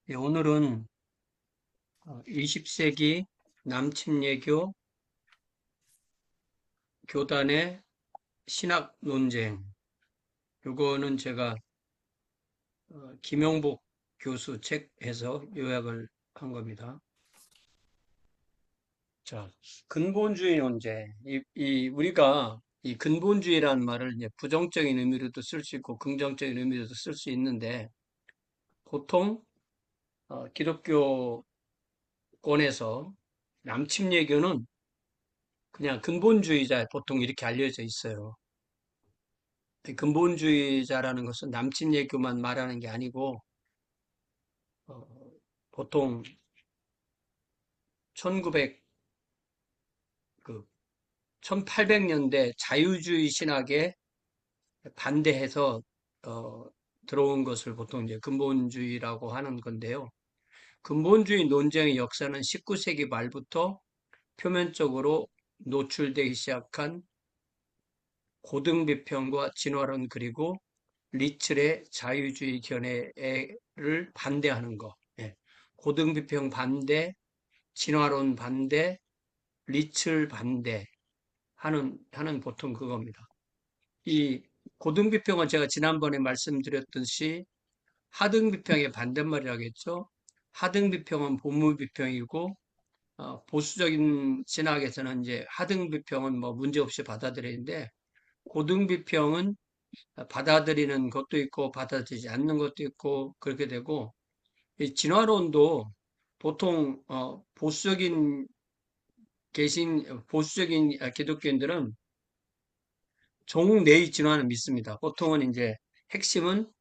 예, 오늘은 20세기 남침예교 교단의 신학 논쟁. 요거는 제가 김용복 교수 책에서 요약을 한 겁니다. 자, 근본주의 논쟁. 우리가 이 근본주의라는 말을 이제 부정적인 의미로도 쓸 수 있고 긍정적인 의미로도 쓸 수 있는데 보통 기독교권에서 남침예교는 그냥 근본주의자 보통 이렇게 알려져 있어요. 근본주의자라는 것은 남침예교만 말하는 게 아니고 어, 보통 1900, 1800년대 자유주의 신학에 반대해서 어, 들어온 것을 보통 이제 근본주의라고 하는 건데요. 근본주의 논쟁의 역사는 19세기 말부터 표면적으로 노출되기 시작한 고등비평과 진화론 그리고 리틀의 자유주의 견해를 반대하는 거. 예. 고등비평 반대, 진화론 반대, 리틀 반대 하는 보통 그겁니다. 이 고등비평은 제가 지난번에 말씀드렸듯이 하등비평의 반대말이라겠죠. 하등비평은 본무비평이고 보수적인 신학에서는 이제 하등비평은 뭐 문제없이 받아들이는데 고등비평은 받아들이는 것도 있고 받아들이지 않는 것도 있고 그렇게 되고 이 진화론도 보통 보수적인 기독교인들은 종 내의 진화는 믿습니다. 보통은 이제 핵심은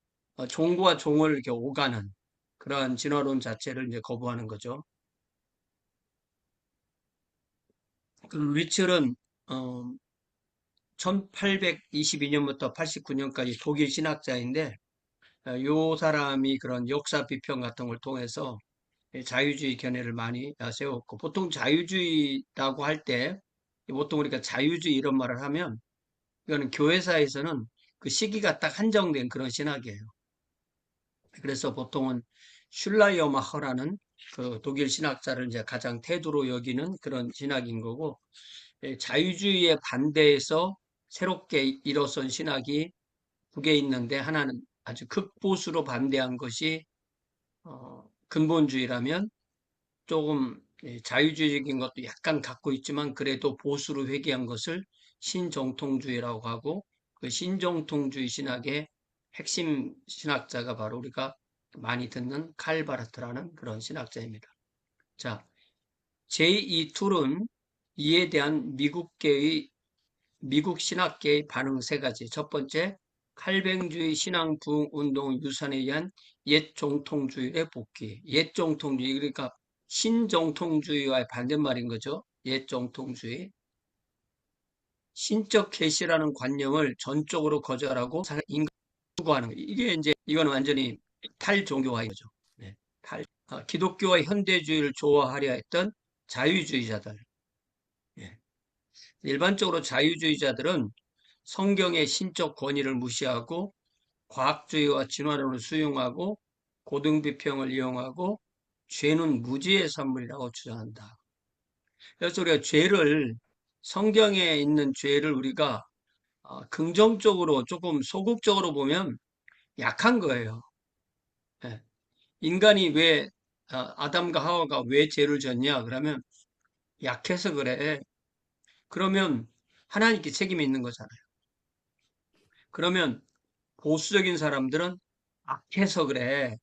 종과 종을 이렇게 오가는 그러한 진화론 자체를 이제 거부하는 거죠. 그 리첼은 1822년부터 89년까지 독일 신학자인데 요 사람이 그런 역사 비평 같은 걸 통해서 자유주의 견해를 많이 세웠고 보통 자유주의라고 할 때 보통 우리가 자유주의 이런 말을 하면 이거는 교회사에서는 그 시기가 딱 한정된 그런 신학이에요. 그래서 보통은 슐라이어마허라는 그 독일 신학자를 이제 가장 태두로 여기는 그런 신학인 거고 자유주의에 반대해서 새롭게 일어선 신학이 두 개 있는데 하나는 아주 극보수로 반대한 것이 근본주의라면 조금 자유주의적인 것도 약간 갖고 있지만 그래도 보수로 회귀한 것을 신정통주의라고 하고 그 신정통주의 신학의 핵심 신학자가 바로 우리가 많이 듣는 칼 바르트라는 그런 신학자입니다. 자, 제2 툴은 이에 대한 미국 신학계의 반응 세 가지. 첫 번째, 칼뱅주의 신앙 부흥 운동 유산에 의한 옛 정통주의의 복귀. 옛 정통주의, 그러니까 신정통주의와의 반대말인 거죠. 옛 정통주의. 신적 계시라는 관념을 전적으로 거절하고 인간 추구하는 거. 이게 이제 이거는 완전히 탈종교화인 거죠. 네, 기독교와 현대주의를 조화하려 했던 자유주의자들. 예. 일반적으로 자유주의자들은 성경의 신적 권위를 무시하고 과학주의와 진화론을 수용하고 고등비평을 이용하고 죄는 무지의 산물이라고 주장한다. 그래서 우리가 성경에 있는 죄를 우리가 긍정적으로 조금 소극적으로 보면 약한 거예요. 예. 인간이 아담과 하와가 왜 죄를 졌냐? 그러면 약해서 그래. 그러면 하나님께 책임이 있는 거잖아요. 그러면 보수적인 사람들은 악해서 그래.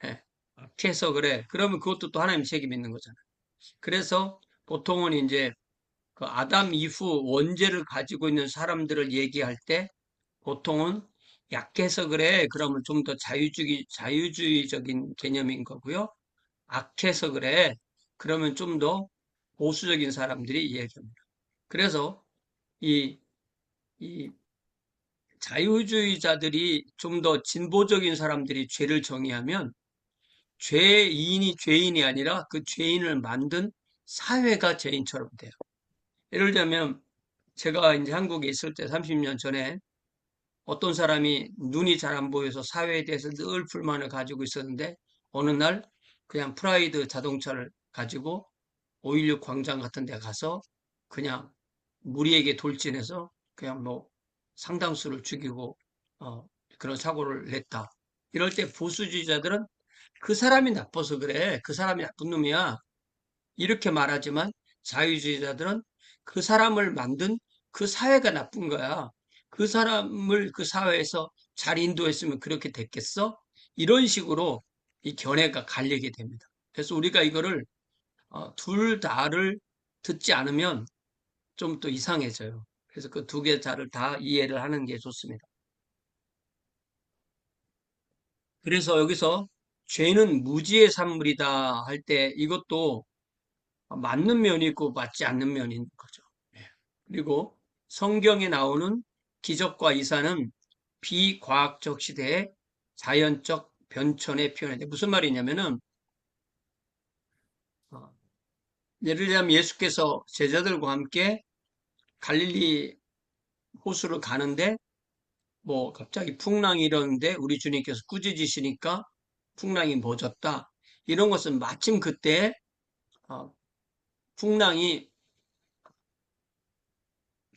예, 악해서 그래. 그러면 그것도 또 하나님 책임 있는 거잖아요. 그래서 보통은 이제 그 아담 이후 원죄를 가지고 있는 사람들을 얘기할 때 보통은 약해서 그래. 그러면 좀 더 자유주의적인 개념인 거고요. 악해서 그래. 그러면 좀 더 보수적인 사람들이 얘기합니다. 그래서 이, 이 자유주의자들이 좀 더 진보적인 사람들이 죄를 정의하면 죄인이 아니라 그 죄인을 만든 사회가 죄인처럼 돼요. 예를 들면 제가 이제 한국에 있을 때 30년 전에 어떤 사람이 눈이 잘 안 보여서 사회에 대해서 늘 불만을 가지고 있었는데 어느 날 그냥 프라이드 자동차를 가지고 5.16 광장 같은 데 가서 그냥 무리에게 돌진해서 그냥 뭐 상당수를 죽이고 어, 그런 사고를 냈다. 이럴 때 보수주의자들은 그 사람이 나빠서 그래. 그 사람이 나쁜 놈이야. 이렇게 말하지만 자유주의자들은 그 사람을 만든 그 사회가 나쁜 거야. 그 사람을 그 사회에서 잘 인도했으면 그렇게 됐겠어? 이런 식으로 이 견해가 갈리게 됩니다. 그래서 우리가 이거를 둘 다를 듣지 않으면 좀 또 이상해져요. 그래서 그 두 개자를 다 이해를 하는 게 좋습니다. 그래서 여기서 죄는 무지의 산물이다 할 때 이것도 맞는 면이 있고 맞지 않는 면이 있는 거죠. 예. 그리고 성경에 나오는 기적과 이사는 비과학적 시대의 자연적 변천의 표현인데 무슨 말이냐면은 어, 예를 들자면 예수께서 제자들과 함께 갈릴리 호수를 가는데 뭐 갑자기 풍랑이 일었는데 우리 주님께서 꾸짖으시니까 풍랑이 멎었다. 이런 것은 마침 그때 어, 풍랑이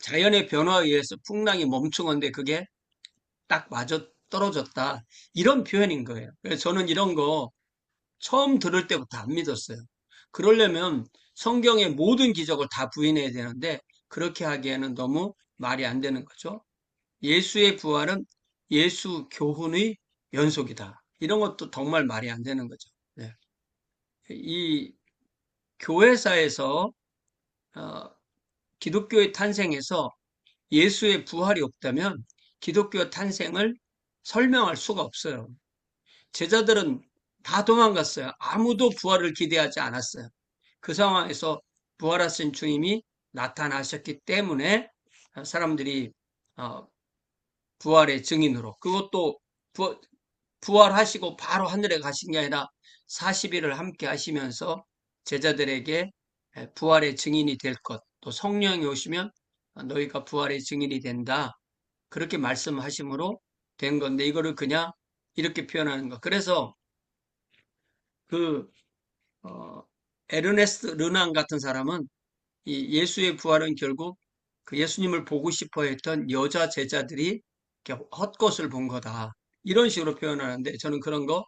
자연의 변화에 의해서 풍랑이 멈춘 건데 그게 딱 맞아 떨어졌다. 이런 표현인 거예요. 그래서 저는 이런 거 처음 들을 때부터 안 믿었어요. 그러려면 성경의 모든 기적을 다 부인해야 되는데 그렇게 하기에는 너무 말이 안 되는 거죠. 예수의 부활은 예수 교훈의 연속이다. 이런 것도 정말 말이 안 되는 거죠. 네. 이 교회사에서 어, 기독교의 탄생에서 예수의 부활이 없다면 기독교 탄생을 설명할 수가 없어요. 제자들은 다 도망갔어요. 아무도 부활을 기대하지 않았어요. 그 상황에서 부활하신 주님이 나타나셨기 때문에 사람들이 어, 부활의 증인으로 그것도 부활하시고 바로 하늘에 가신 게 아니라 40일을 함께 하시면서 제자들에게 부활의 증인이 될 것, 또 성령이 오시면 너희가 부활의 증인이 된다. 그렇게 말씀하심으로 된 건데 이거를 그냥 이렇게 표현하는 거. 그래서 그 어, 에르네스트 르낭 같은 사람은 이 예수의 부활은 결국 그 예수님을 보고 싶어 했던 여자 제자들이 이렇게 헛것을 본 거다. 이런 식으로 표현하는데 저는 그런 거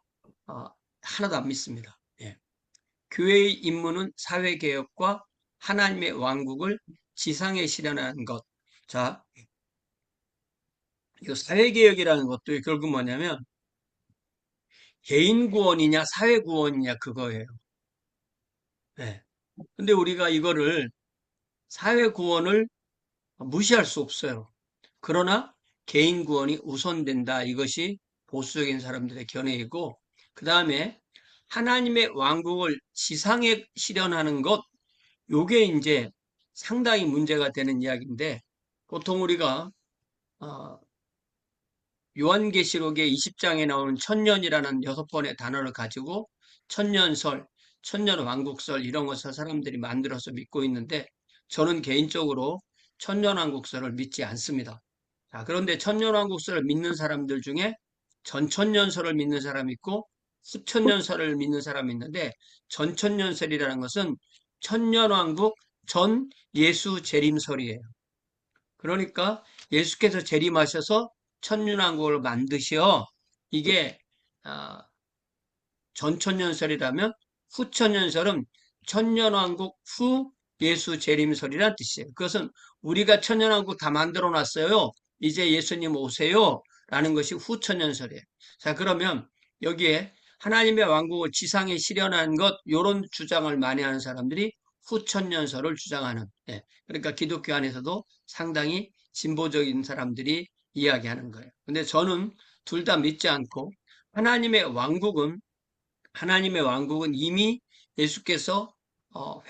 어, 하나도 안 믿습니다. 예. 교회의 임무는 사회개혁과 하나님의 왕국을 지상에 실현하는 것. 자, 이 사회개혁이라는 것도 결국 뭐냐면 개인 구원이냐 사회 구원이냐 그거예요. 예. 근데 우리가 이거를 사회 구원을 무시할 수 없어요. 그러나 개인 구원이 우선된다. 이것이 보수적인 사람들의 견해이고, 그 다음에 하나님의 왕국을 지상에 실현하는 것, 요게 이제 상당히 문제가 되는 이야기인데, 보통 우리가 어, 요한계시록의 20장에 나오는 천년이라는 6번의 단어를 가지고 천년설, 천년왕국설 이런 것을 사람들이 만들어서 믿고 있는데 저는 개인적으로 천년왕국설을 믿지 않습니다. 자, 그런데 천년왕국설을 믿는 사람들 중에 전천년설을 믿는 사람이 있고 수천년설을 믿는 사람이 있는데 전천년설이라는 것은 천년왕국 전 예수 재림설이에요. 그러니까 예수께서 재림하셔서 천년왕국을 만드셔. 이게 아, 전천년설이라면 후천년설은 천년왕국 후 예수 재림설이란 뜻이에요. 그것은 우리가 천년왕국 다 만들어 놨어요. 이제 예수님 오세요. 라는 것이 후천년설이에요. 자, 그러면 여기에 하나님의 왕국을 지상에 실현한 것, 요런 주장을 많이 하는 사람들이 후천년설을 주장하는, 예. 그러니까 기독교 안에서도 상당히 진보적인 사람들이 이야기하는 거예요. 근데 저는 둘 다 믿지 않고 하나님의 왕국은 이미 예수께서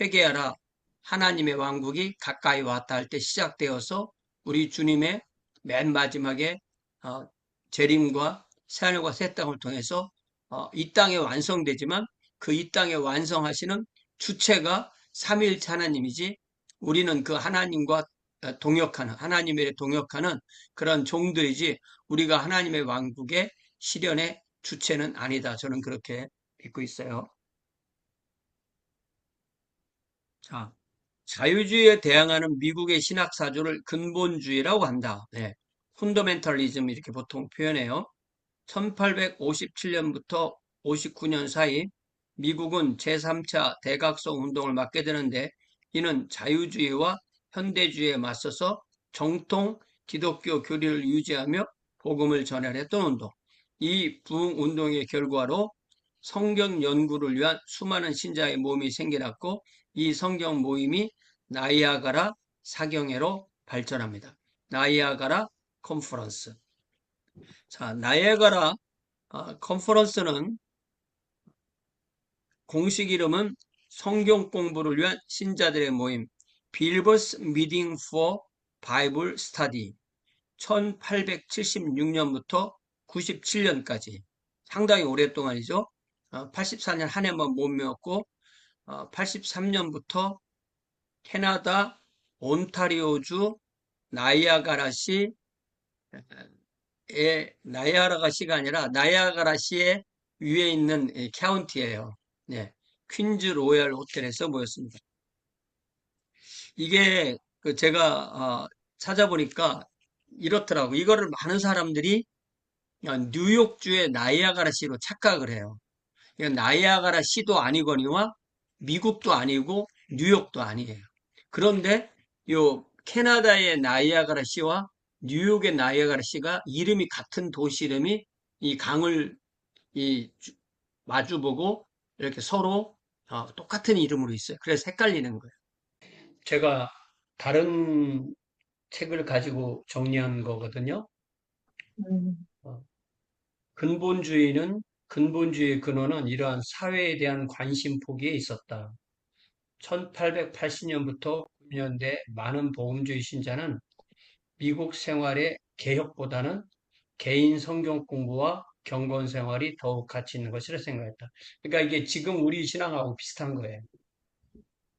회개하라. 하나님의 왕국이 가까이 왔다 할 때 시작되어서 우리 주님의 맨 마지막에 어, 재림과 새하늘과 새 땅을 통해서 이 땅에 완성되지만 그 이 땅에 완성하시는 주체가 삼위일체 하나님이지 우리는 그 하나님과 동역하는, 하나님의 동역하는 그런 종들이지 우리가 하나님의 왕국의 실현의 주체는 아니다. 저는 그렇게 믿고 있어요. 자, 자유주의에 대항하는 미국의 신학 사조를 근본주의라고 한다. 네. 펀더멘털리즘 이렇게 보통 표현해요. 1857년부터 59년 사이 미국은 제3차 대각성 운동을 맡게 되는데 이는 자유주의와 현대주의에 맞서서 정통 기독교 교리를 유지하며 복음을 전하랬던 운동. 이 부흥운동의 결과로 성경 연구를 위한 수많은 신자의 모임이 생겨났고 이 성경 모임이 나이아가라 사경회로 발전합니다. 나이아가라 컨퍼런스. 자, 나이아가라 컨퍼런스는 공식 이름은 성경 공부를 위한 신자들의 모임 Believers Meeting for Bible Study 1876년부터 97년까지 상당히 오랫동안이죠. 84년 한 해만 못 메웠고 83년부터 캐나다 온타리오주 나이아가라시 나이아가라시가 아니라 나이아가라시의 위에 있는 카운티예요. 네, 퀸즈 로얄 호텔에서 모였습니다. 이게 그 제가 찾아보니까 이렇더라고. 이거를 많은 사람들이 뉴욕주의 나이아가라시로 착각을 해요. 이건 나이아가라 시도 아니거니와 미국도 아니고 뉴욕도 아니에요. 그런데 요 캐나다의 나이아가라 시와 뉴욕의 나이아가라 시가 이름이 같은 도시 이름이 이 강을 마주보고 이렇게 서로 똑같은 이름으로 있어요. 그래서 헷갈리는 거예요. 제가 다른 책을 가지고 정리한 거거든요. 음, 어, 근본주의의 근원은 이러한 사회에 대한 관심 포기에 있었다. 1880년부터 9년대 많은 복음주의 신자는 미국 생활의 개혁보다는 개인 성경 공부와 경건 생활이 더욱 가치 있는 것이라 생각했다. 그러니까 이게 지금 우리 신앙하고 비슷한 거예요.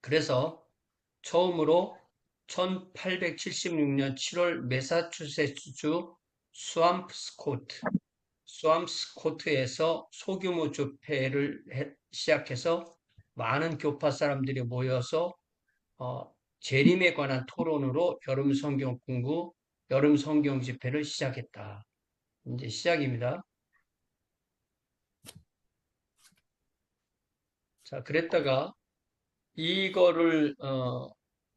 그래서 처음으로 1876년 7월 매사추세츠주 수암스코트에서 소규모 집회를 시작해서 많은 교파 사람들이 모여서 어, 재림에 관한 토론으로 여름 성경 공부, 여름 성경 집회를 시작했다. 이제 시작입니다. 자, 그랬다가 이거를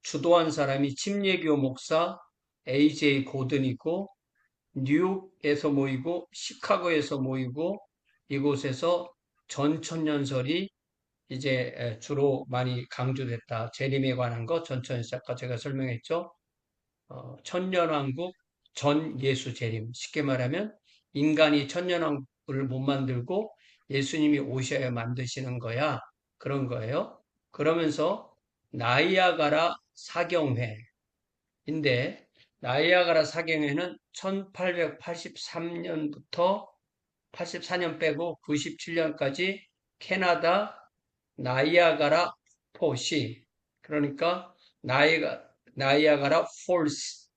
주도한 사람이 침례교 목사 A.J. 고든이고 뉴욕에서 모이고 시카고에서 모이고 이곳에서 전천년설이 이제 주로 많이 강조됐다. 재림에 관한 거 전천년설 아까 제가 설명했죠. 천년왕국 전 예수 재림. 쉽게 말하면 인간이 천년왕국을 못 만들고 예수님이 오셔야 만드시는 거야. 그런 거예요. 그러면서 나이아가라 사경회인데 나이아가라 사경회는 1883년부터 84년 빼고 97년까지 캐나다 나이아가라 포시 그러니까 나이아가라 폴스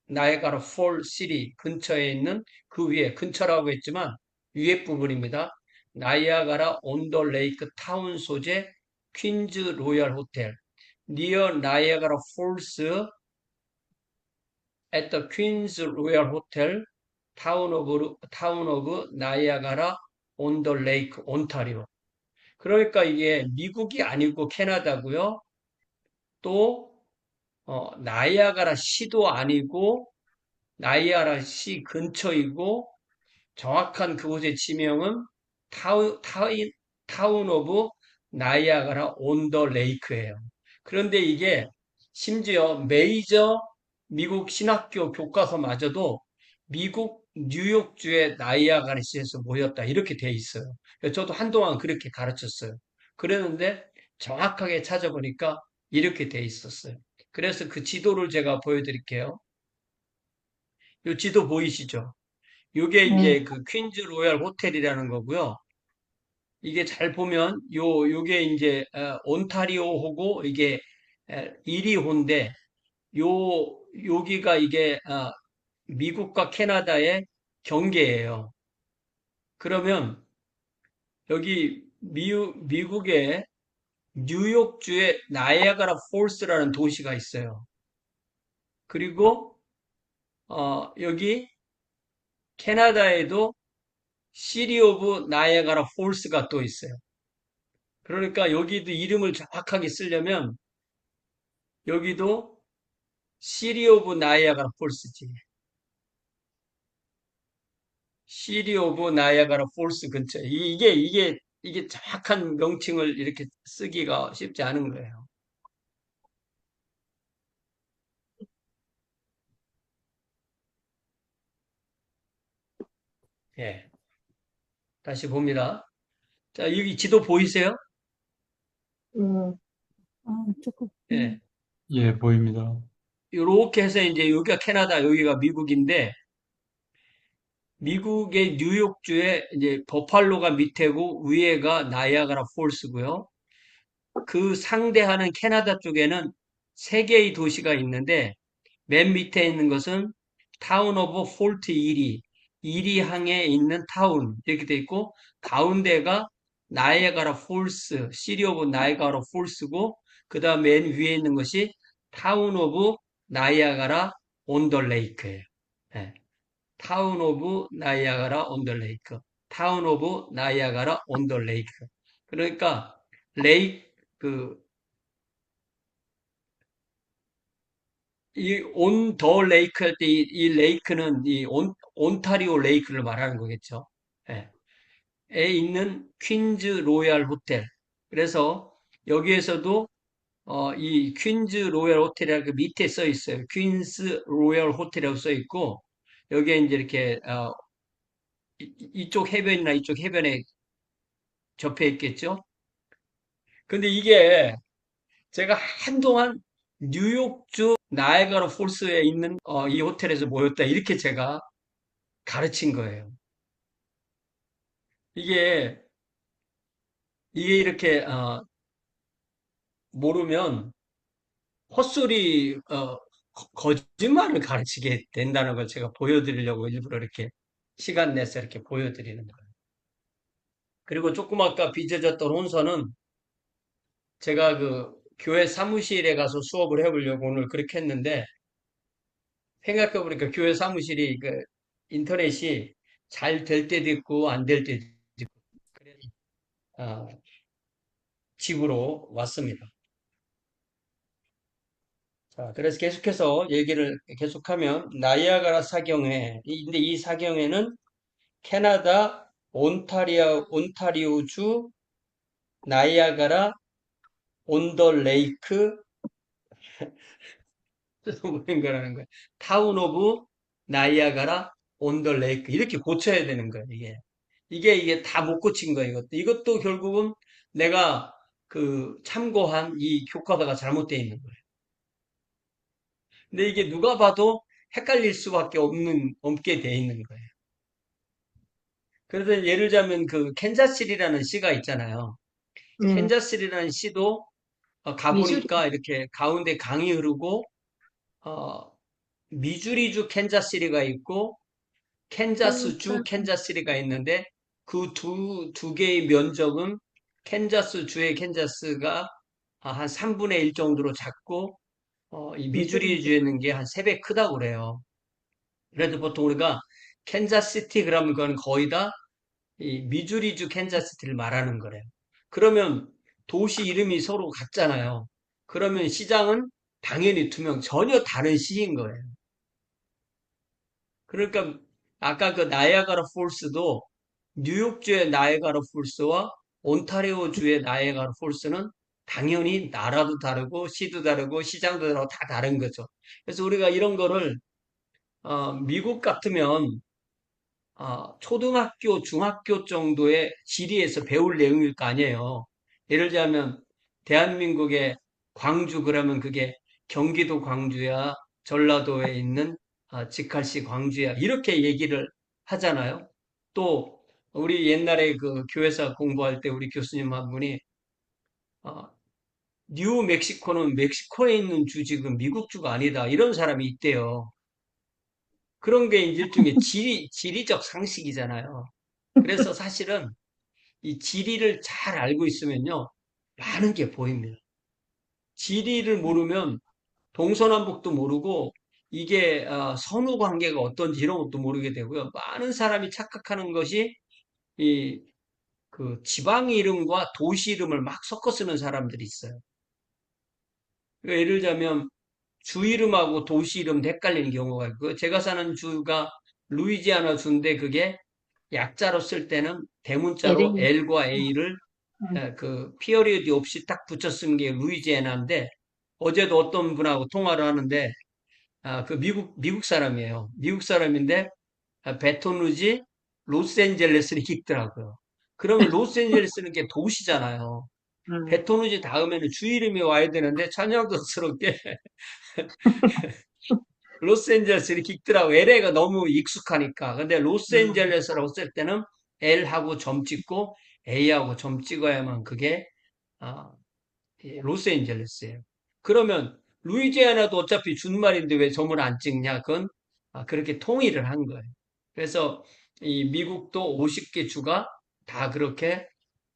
나이아가라 폴 시리 근처에 있는 그 위에 근처라고 했지만 위에 부분입니다. 나이아가라 온더 레이크 타운 소재 퀸즈 로얄 호텔 near Niagara Falls at the Queen's Royal Hotel town of Niagara on the Lake Ontario. 그러니까 이게 미국이 아니고 캐나다고요. 또 나이아가라 시도 아니고 나이아가라 시 근처이고 정확한 그곳의 지명은 타운 오브 나이아가라 온 더 레이크예요. 그런데 이게 심지어 메이저 미국 신학교 교과서마저도 미국 뉴욕주의 나이아가라시에서 모였다 이렇게 돼 있어요. 저도 한동안 그렇게 가르쳤어요. 그랬는데 정확하게 찾아보니까 이렇게 돼 있었어요. 그래서 그 지도를 제가 보여드릴게요. 이 지도 보이시죠? 이게 네. 이제 그 퀸즈 로얄 호텔이라는 거고요. 이게 잘 보면 요게 이제 온타리오호고 이게 이리호인데 요 여기가 이게 미국과 캐나다의 경계예요. 그러면 여기 미국의 뉴욕주에 나이아가라 폴스라는 도시가 있어요. 그리고 여기 캐나다에도 시리 오브 나이아가라 폴스가 또 있어요. 그러니까 여기도 이름을 정확하게 쓰려면 여기도 시리 오브 나이아가라 폴스지. 시리 오브 나이아가라 폴스 근처에 이게 정확한 명칭을 이렇게 쓰기가 쉽지 않은 거예요. 예. 다시 봅니다. 자, 여기 지도 보이세요? 음, 조금, 예. 예, 보입니다. 이렇게 해서 이제 여기가 캐나다, 여기가 미국인데 미국의 뉴욕주에 이제 버팔로가 밑에고 위에가 나이아가라 폴스고요. 그 상대하는 캐나다 쪽에는 세 개의 도시가 있는데 맨 밑에 있는 것은 타운 오브 폴트 이리 항에 있는 타운 이렇게 돼 있고 가운데가 나이아가라 폴스, 시리 오브 나이아가라 폴스고 그다음 맨 위에 있는 것이 타운 오브 나이아가라 온 더 레이크예요. 예. 타운 오브 나이아가라 온 더 레이크. 타운 오브 나이아가라 온 더 레이크. 그러니까 레이크 그 이 온 더 레이크 할 때 이 레이크는 이 온타리오 레이크를 말하는 거겠죠. 예. 에 있는 퀸즈 로얄 호텔. 그래서 여기에서도 이 퀸즈 로얄 호텔이라고 그 밑에 써 있어요. 퀸스 로얄 호텔이라고 써 있고 여기에 이제 이렇게 이쪽 해변이나 이쪽 해변에 접해 있겠죠. 근데 이게 제가 한동안 뉴욕주 나이아가라 폴스에 있는 이 호텔에서 모였다 이렇게 제가 가르친 거예요. 이게 이게 이렇게 모르면 헛소리 거짓말을 가르치게 된다는 걸 제가 보여드리려고 일부러 이렇게 시간 내서 이렇게 보여드리는 거예요. 그리고 조금 아까 빚어졌던 혼선은 제가 그 교회 사무실에 가서 수업을 해보려고 오늘 그렇게 했는데 생각해보니까 교회 사무실이 그 인터넷이 잘 될 때도 있고 안 될 때도 있고 그래서 어, 집으로 왔습니다. 자, 그래서 계속해서 얘기를 계속하면 나이아가라 사경회 근데 이 사경회는 캐나다 온타리오주 나이아가라 온 더 레이크 모인 거라는 거예요. 타운 오브 나이아가라 온 더 레이크 이렇게 고쳐야 되는 거예요. 이게 다 못 고친 거예요. 이것도 결국은 내가 그 참고한 이 교과서가 잘못되어 있는 거예요. 근데 이게 누가 봐도 헷갈릴 수밖에 없게 돼 있는 거예요. 그래서 예를 들자면 그 캔자스리라는 시가 있잖아요. 음, 캔자스리라는 시도 미주리, 가보니까 이렇게 가운데 강이 흐르고 어, 미주리주 캔자스리가 있고 캔자스주 캔자스, 캔자스리가 있는데 그 두 개의 면적은 캔자스주의 캔자스가 한 3분의 1 정도로 작고 이 미주리, 미주리주에 있는 게 한 3배 크다고 그래요. 그래도 보통 우리가 캔자스시티 그러면 그건 거의 다 이 미주리주 캔자스시티를 말하는 거래요. 그러면 도시 이름이 서로 같잖아요. 그러면 시장은 당연히 전혀 다른 시인 거예요. 그러니까 아까 그 나이아가라 폴스도 뉴욕주의 나이아가라 폴스와 온타리오주의 나이아가라 폴스는 당연히 나라도 다르고 시도 다르고 시장도 다르고 다 다른 거죠. 그래서 우리가 이런 거를 미국 같으면 초등학교, 중학교 정도의 지리에서 배울 내용일 거 아니에요. 예를 들자면 대한민국의 광주 그러면 그게 경기도 광주야, 전라도에 있는 직할시 광주야 이렇게 얘기를 하잖아요. 또 우리 옛날에 그 교회사 공부할 때 우리 교수님 한 분이 어, 뉴멕시코는 멕시코에 있는 주 지금 미국 주가 아니다. 이런 사람이 있대요. 그런 게 이제 일종의 지리적 상식이잖아요. 그래서 사실은 이 지리를 잘 알고 있으면요. 많은 게 보입니다. 지리를 모르면 동서남북도 모르고 이게 선후 관계가 어떤지 이런 것도 모르게 되고요. 많은 사람이 착각하는 것이 이 그 지방 이름과 도시 이름을 막 섞어 쓰는 사람들이 있어요. 그러니까 예를 들자면 주 이름하고 도시 이름 헷갈리는 경우가 있고요. 제가 사는 주가 루이지아나 주인데 그게 약자로 쓸 때는 대문자로 LA. L과 A를 음, 그 피어리어디 없이 딱 붙여 쓴 게 루이지애나인데 어제도 어떤 분하고 통화를 하는데 그 미국 사람이에요. 미국 사람인데 베톤루지 로스앤젤레스를 읽더라고요. 그러면 로스앤젤레스는 게 도시잖아요. 음, 베톤루지 다음에는 주 이름이 와야 되는데 찬양도스럽게 로스앤젤레스 이렇게 읽더라고. LA가 너무 익숙하니까. 근데 음, 로스앤젤레스라고 쓸 때는 L하고 점 찍고 A하고 점 찍어야만 그게 아, 로스앤젤레스예요. 그러면 루이지애나도 어차피 준말인데 왜 점을 안 찍냐? 그건 그렇게 통일을 한 거예요. 그래서 이 미국도 50개 주가 다 그렇게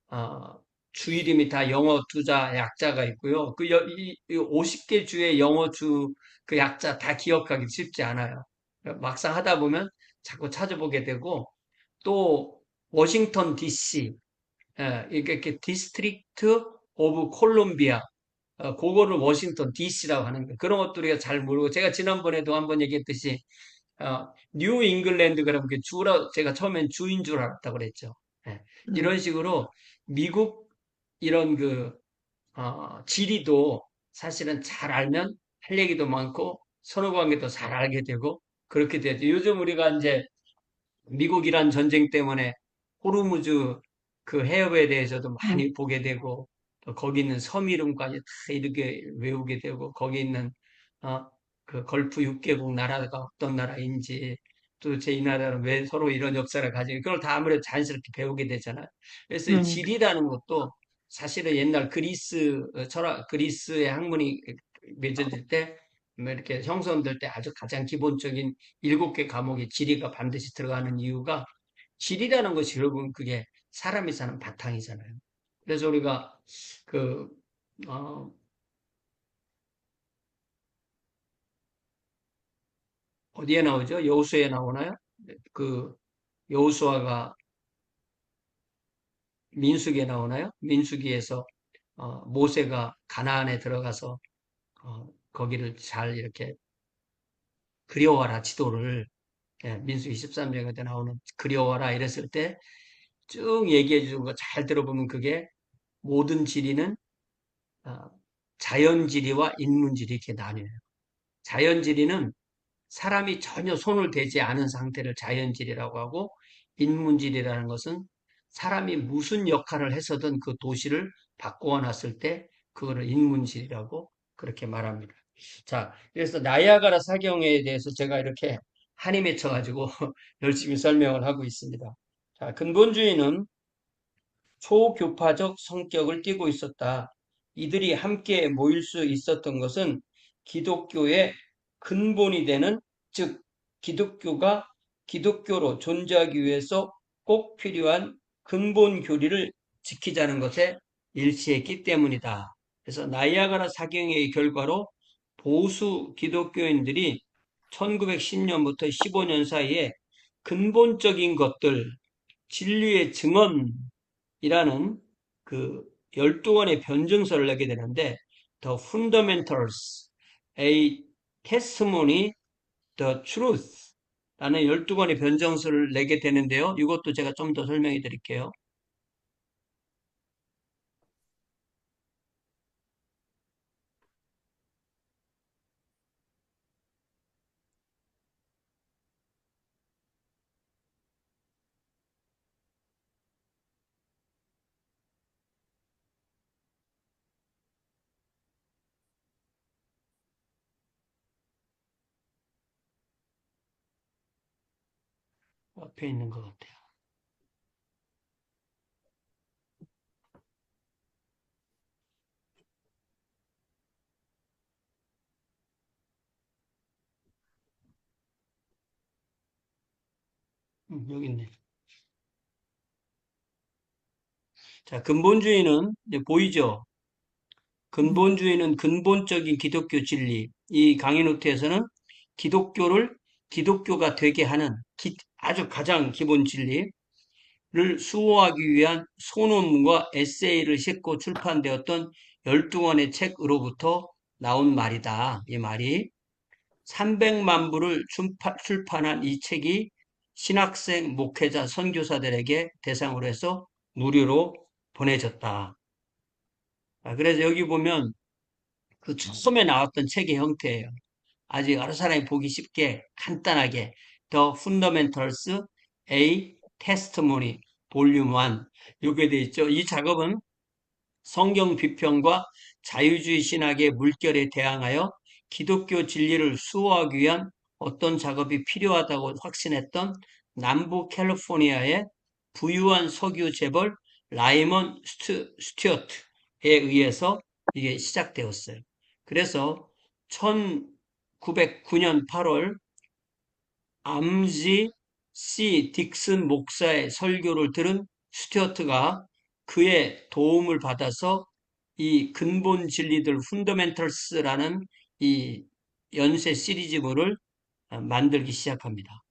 아, 주 이름이 다 영어 주자 약자가 있고요. 이 50개 주의 영어 주 그 약자 다 기억하기 쉽지 않아요. 막상 하다 보면 자꾸 찾아보게 되고 또 워싱턴 DC 이게 이렇게 디스트릭트 오브 콜롬비아 그거를 워싱턴 DC라고 하는 거예요. 그런 것도 우리가 잘 모르고 제가 지난번에도 한번 얘기했듯이 뉴 잉글랜드 그러면 그 주라 제가 처음엔 주인 줄 알았다고 그랬죠. 예, 음, 이런 식으로 미국 이런 지리도 사실은 잘 알면 할 얘기도 많고 선후 관계도 잘 알게 되고 그렇게 되죠. 요즘 우리가 이제 미국이란 전쟁 때문에 호르무즈 그 해협에 대해서도 음, 많이 보게 되고 또 거기 있는 섬 이름까지 다 이렇게 외우게 되고 거기 있는 어, 그 걸프 6개국 나라가 어떤 나라인지 도대체 이 나라는 왜 서로 이런 역사를 가지고 그걸 다 아무래도 자연스럽게 배우게 되잖아요. 그래서 이 음, 지리라는 것도 사실은 옛날 그리스 철학 그리스의 학문이 맺어질 때 뭐 이렇게 형성될 때 아주 가장 기본적인 7개 과목에 지리가 반드시 들어가는 이유가 지리라는 것이 결국은 그게 사람이 사는 바탕이잖아요. 그래서 우리가 그, 어, 어디에 나오죠? 여호수에 나오나요? 그 여호수아가 민수기에 나오나요? 민수기에서 모세가 가나안에 들어가서 거기를 잘 이렇게 그려와라 지도를 민수기 13장에 나오는 그려와라 이랬을 때 쭉 얘기해 주는 거 잘 들어보면 그게 모든 지리는 어, 자연지리와 인문지리 이렇게 나뉘어요. 자연지리는 사람이 전혀 손을 대지 않은 상태를 자연지리라고 하고 인문지리라는 것은 사람이 무슨 역할을 해서든 그 도시를 바꾸어 놨을 때 그거를 인문지리라고 그렇게 말합니다. 자, 그래서 나이아가라 사경에 대해서 제가 이렇게 한이 맺혀가지고 열심히 설명을 하고 있습니다. 자, 근본주의는 초교파적 성격을 띠고 있었다. 이들이 함께 모일 수 있었던 것은 기독교의 근본이 되는, 즉, 기독교가 기독교로 존재하기 위해서 꼭 필요한 근본 교리를 지키자는 것에 일치했기 때문이다. 그래서 나이아가라 사경의 결과로 보수 기독교인들이 1910년부터 15년 사이에 근본적인 것들, 진리의 증언, 이라는 그 12권의 변증서를 내게 되는데 The Fundamentals, A Testimony, The Truth 라는 12권의 변증서를 내게 되는데요. 이것도 제가 좀 더 설명해 드릴게요. 앞에 있는 것 같아요. 여기 있네. 자, 근본주의는 이제 보이죠? 근본주의는 근본적인 기독교 진리. 이 강의 노트에서는 기독교를 기독교가 되게 하는 아주 가장 기본 진리를 수호하기 위한 소논문과 에세이를 싣고 출판되었던 12권의 책으로부터 나온 말이다. 이 말이 300만 부를 출판한 이 책이 신학생, 목회자, 선교사들에게 대상으로 해서 무료로 보내졌다. 그래서 여기 보면 그 처음에 나왔던 책의 형태예요. 아주 여러 사람이 보기 쉽게 간단하게 The Fundamentals A Testimony Volume 1 이렇게 돼 있죠. 이 작업은 성경 비평과 자유주의 신학의 물결에 대항하여 기독교 진리를 수호하기 위한 어떤 작업이 필요하다고 확신했던 남부 캘리포니아의 부유한 석유 재벌 라이먼 스튜어트에 의해서 이게 시작되었어요. 그래서 1909년 8월 암지 C. 딕슨 목사의 설교를 들은 스튜어트가 그의 도움을 받아서 이 근본 진리들 펀더멘털스라는 이 연쇄 시리즈물을 만들기 시작합니다.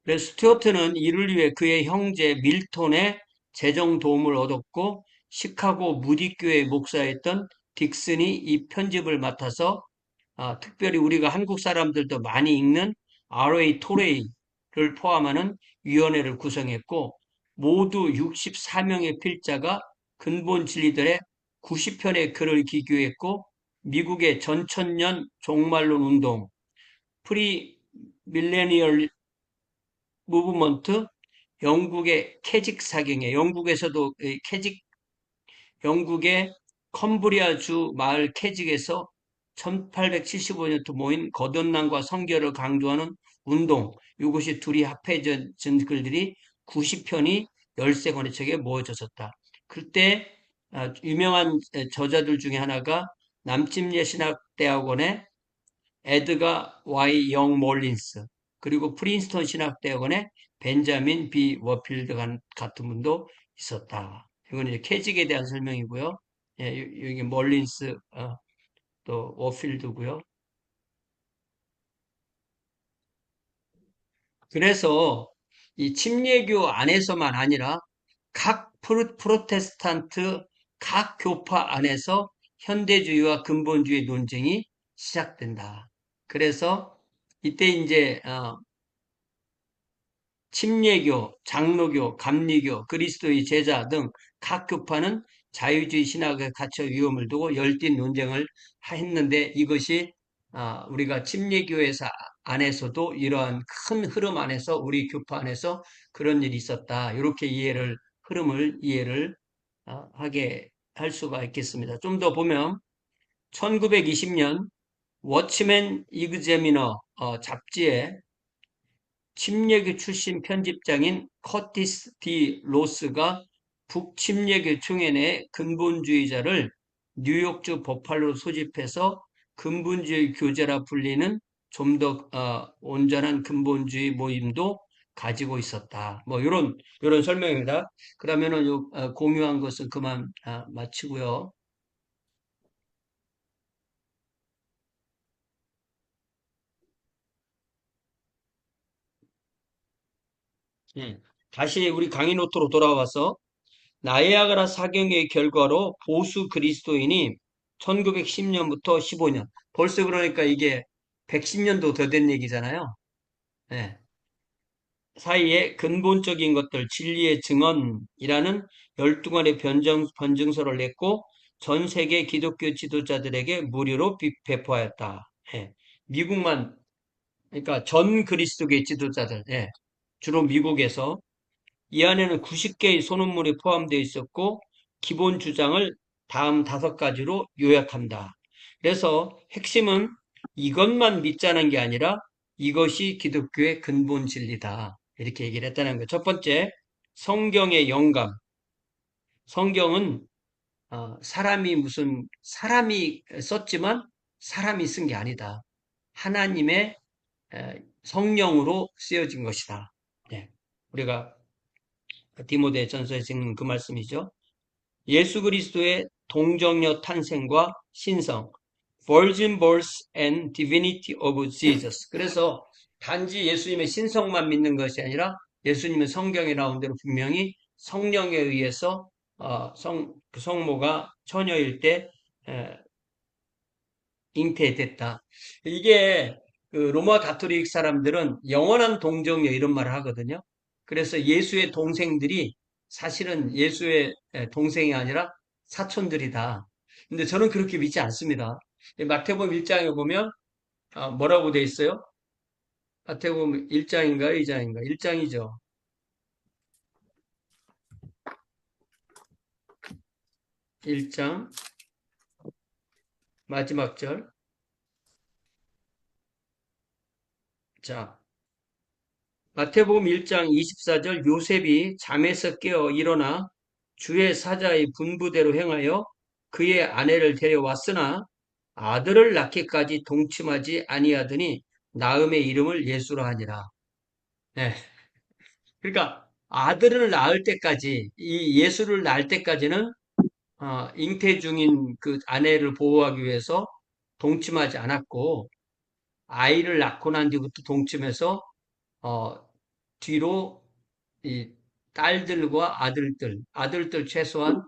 그래서 스튜어트는 이를 위해 그의 형제 밀톤의 재정 도움을 얻었고 시카고 무디교회 목사였던 딕슨이 이 편집을 맡아서 특별히 우리가 한국 사람들도 많이 읽는 R.A. 토레이를 포함하는 위원회를 구성했고 모두 64명의 필자가 근본 진리들의 90편의 글을 기교했고 미국의 전천년 종말론 운동, 프리 밀레니얼 무브먼트, 영국의 캐직 사경회, 영국에서도 캐직 영국의 컴브리아주 마을 캐직에서 1875년부터 모인 거듭남과 성결을 강조하는 운동, 이것이 둘이 합해진 글들이 90편이 13권의 책에 모아졌었다. 그때 유명한 저자들 중에 하나가 남침예신학대학원의 에드가 Y. 영 몰린스, 그리고 프린스턴 신학대학원의 벤자민 B. 워필드 같은 분도 있었다. 이건 이제 캐직에 대한 설명이고요. 예, 여기 몰린스, 또 워필드고요. 그래서 이 침례교 안에서만 아니라 각 프로테스탄트 각 교파 안에서 현대주의와 근본주의 논쟁이 시작된다. 그래서 이때 이제 침례교, 장로교, 감리교, 그리스도의 제자 등 각 교파는 자유주의 신학에 갇혀 위험을 두고 열띤 논쟁을 했는데 이것이 우리가 침례교회사 안에서도 이러한 큰 흐름 안에서 우리 교파 안에서 그런 일이 있었다. 이렇게 흐름을 이해를 하게 할 수가 있겠습니다. 좀 더 보면 1920년 워치맨 이그제미너 잡지에 침례교 출신 편집장인 커티스 D. 로스가 북침례교 총회의 근본주의자를 뉴욕주 버팔로로 소집해서 근본주의 교제라 불리는 좀 더 온전한 근본주의 모임도 가지고 있었다. 뭐 이런 설명입니다. 그러면은 공유한 것은 그만 마치고요. 예. 다시 우리 강의 노트로 돌아와서 나이아가라 사경의 결과로 보수 그리스도인이 1910년부터 15년, 벌써 그러니까 이게 110년도 더 된 얘기잖아요. 네. 사이에 근본적인 것들, 진리의 증언이라는 12권의 변증서를 냈고 전 세계 기독교 지도자들에게 무료로 배포하였다. 예. 미국만, 그러니까 전 그리스도교 지도자들, 예. 주로 미국에서 이 안에는 90개의 소논문이 포함되어 있었고 기본 주장을 다음 5가지로 요약한다. 그래서 핵심은 이것만 믿자는 게 아니라 이것이 기독교의 근본 진리다. 이렇게 얘기를 했다는 거예요. 첫 번째, 성경의 영감. 성경은 사람이 썼지만 사람이 쓴 게 아니다. 하나님의 성령으로 쓰여진 것이다. 네. 우리가 디모데 전서에 읽는 그 말씀이죠. 예수 그리스도의 동정녀 탄생과 신성, virgin birth and divinity of Jesus. 그래서 단지 예수님의 신성만 믿는 것이 아니라 예수님은 성경에 나온 대로 분명히 성령에 의해서 그 성모가 처녀일 때 잉태됐다. 이게 그 로마 가톨릭 사람들은 영원한 동정녀 이런 말을 하거든요. 그래서 예수의 동생들이 사실은 예수의 동생이 아니라 사촌들이다. 근데 저는 그렇게 믿지 않습니다. 마태복음 1장에 보면 뭐라고 돼 있어요? 마태복음 1장인가요? 2장인가요? 1장이죠. 1장 마지막 절. 자, 마태복음 1장 24절 요셉이 잠에서 깨어 일어나 주의 사자의 분부대로 행하여 그의 아내를 데려왔으나 아들을 낳기까지 동침하지 아니하더니 나음의 이름을 예수로 하니라. 네. 그러니까 아들을 낳을 때까지 이 예수를 낳을 때까지는 잉태 중인 그 아내를 보호하기 위해서 동침하지 않았고 아이를 낳고 난 뒤부터 동침해서 어, 뒤로 이 딸들과 아들들 최소한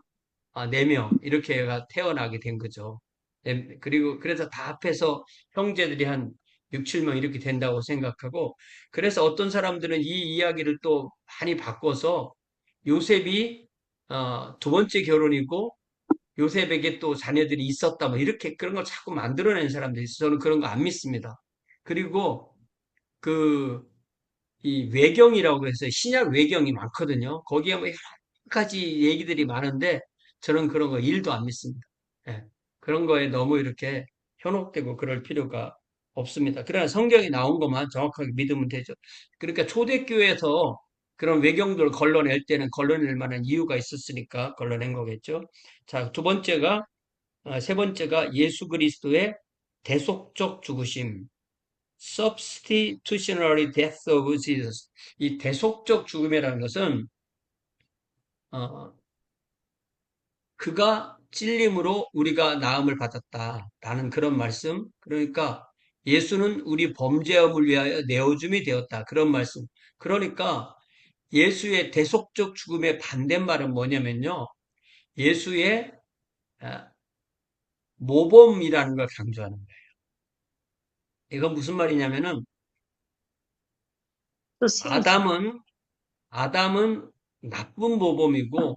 4명 이렇게가 태어나게 된 거죠. 그리고 그래서 다 합해서 형제들이 한 6, 7명 이렇게 된다고 생각하고 그래서 어떤 사람들은 이 이야기를 또 많이 바꿔서 요셉이 두 번째 결혼이고 요셉에게 또 자녀들이 있었다 뭐 이렇게 그런 걸 자꾸 만들어내는 사람들이 있어요. 저는 그런 거 안 믿습니다. 그리고 그 이 외경이라고 해서 신약 외경이 많거든요. 거기에 뭐 여러 가지 얘기들이 많은데 저는 그런 거 1도 안 믿습니다. 예. 그런 거에 너무 이렇게 현혹되고 그럴 필요가 없습니다. 그러나 성경이 나온 것만 정확하게 믿으면 되죠. 그러니까 초대교회에서 그런 외경들을 걸러낼 때는 걸러낼 만한 이유가 있었으니까 걸러낸 거겠죠. 자, 세 번째가 예수 그리스도의 대속적 죽으심. substitutionary death of Jesus. 이 대속적 죽음이라는 것은 어, 그가 찔림으로 우리가 나음을 받았다라는 그런 말씀. 그러니까 예수는 우리 범죄함을 위하여 내어줌이 되었다. 그런 말씀. 그러니까 예수의 대속적 죽음의 반대말은 뭐냐면요. 예수의 아, 모범이라는 걸 강조하는 거예요. 이건 무슨 말이냐면은 또 생, 아담은 아담은 나쁜 모범이고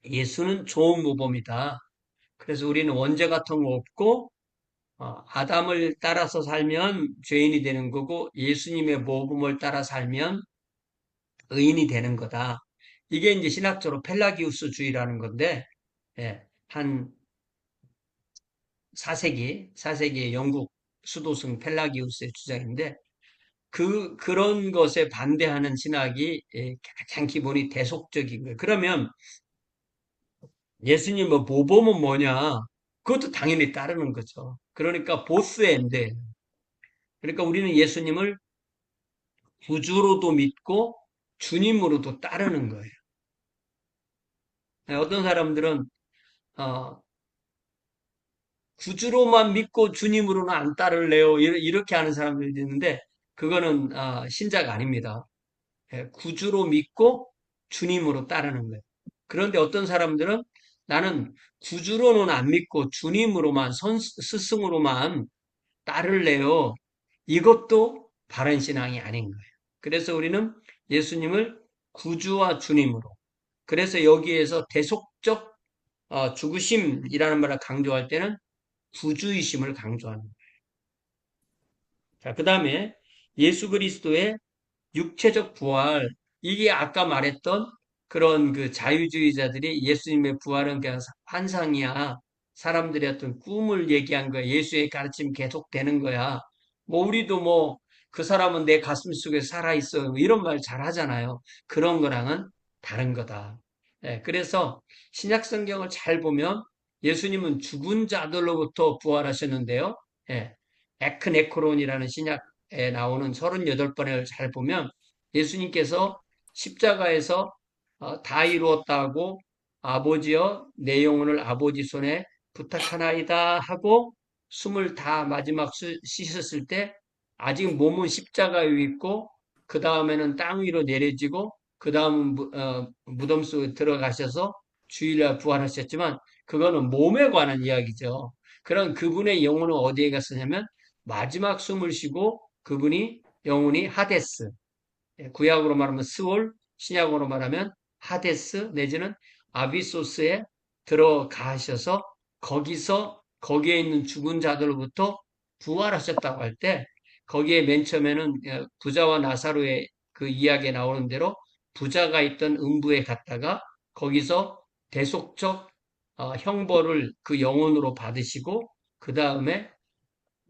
예수는 좋은 모범이다. 그래서 우리는 원죄 같은 거 없고 아담을 따라서 살면 죄인이 되는 거고 예수님의 모범을 따라 살면 의인이 되는 거다. 이게 이제 신학적으로 펠라기우스주의라는 건데 예, 한 4세기의 영국 수도승 펠라기우스의 주장인데 그런 것에 반대하는 신학이 가장 기본이 대속적인 거예요. 그러면 예수님의 모범은 뭐냐? 그것도 당연히 따르는 거죠. 그러니까 보스앤데. 그러니까 우리는 예수님을 구주로도 믿고 주님으로도 따르는 거예요. 네, 어떤 사람들은 어, 구주로만 믿고 주님으로는 안 따를래요. 이렇게 하는 사람들이 있는데 그거는 신자가 아닙니다. 구주로 믿고 주님으로 따르는 거예요. 그런데 어떤 사람들은 나는 구주로는 안 믿고 주님으로만 스승으로만 따를래요. 이것도 바른 신앙이 아닌 거예요. 그래서 우리는 예수님을 구주와 주님으로. 그래서 여기에서 대속적 죽으심이라는 말을 강조할 때는 구주이심을 강조하는 거예요. 자, 그 다음에 예수 그리스도의 육체적 부활, 이게 아까 말했던 그런 그 자유주의자들이 예수님의 부활은 그냥 환상이야. 사람들의 어떤 꿈을 얘기한 거야. 예수의 가르침 계속되는 거야. 뭐 우리도 뭐 그 사람은 내 가슴 속에 살아 있어. 이런 말 잘 하잖아요. 그런 거랑은 다른 거다. 예, 그래서 신약 성경을 잘 보면 예수님은 죽은 자들로부터 부활하셨는데요. 예, 에크네크론이라는 신약에 나오는 38번을 잘 보면 예수님께서 십자가에서 다 이루었다고 아버지여 내 영혼을 아버지 손에 부탁하나이다 하고 숨을 다 마지막 쉬셨을 때 아직 몸은 십자가 위에 있고 그 다음에는 땅 위로 내려지고 그 다음 무덤 속에 들어가셔서 주일날 부활하셨지만 그거는 몸에 관한 이야기죠. 그런 그분의 영혼은 어디에 갔었냐면 마지막 숨을 쉬고 그분이 영혼이 하데스, 구약으로 말하면 스올, 신약으로 말하면 하데스 내지는 아비소스에 들어가셔서 거기서 거기에 있는 죽은 자들로부터 부활하셨다고 할 때 거기에 맨 처음에는 부자와 나사로의 그 이야기에 나오는 대로 부자가 있던 음부에 갔다가 거기서 대속적 형벌을 그 영혼으로 받으시고 그 다음에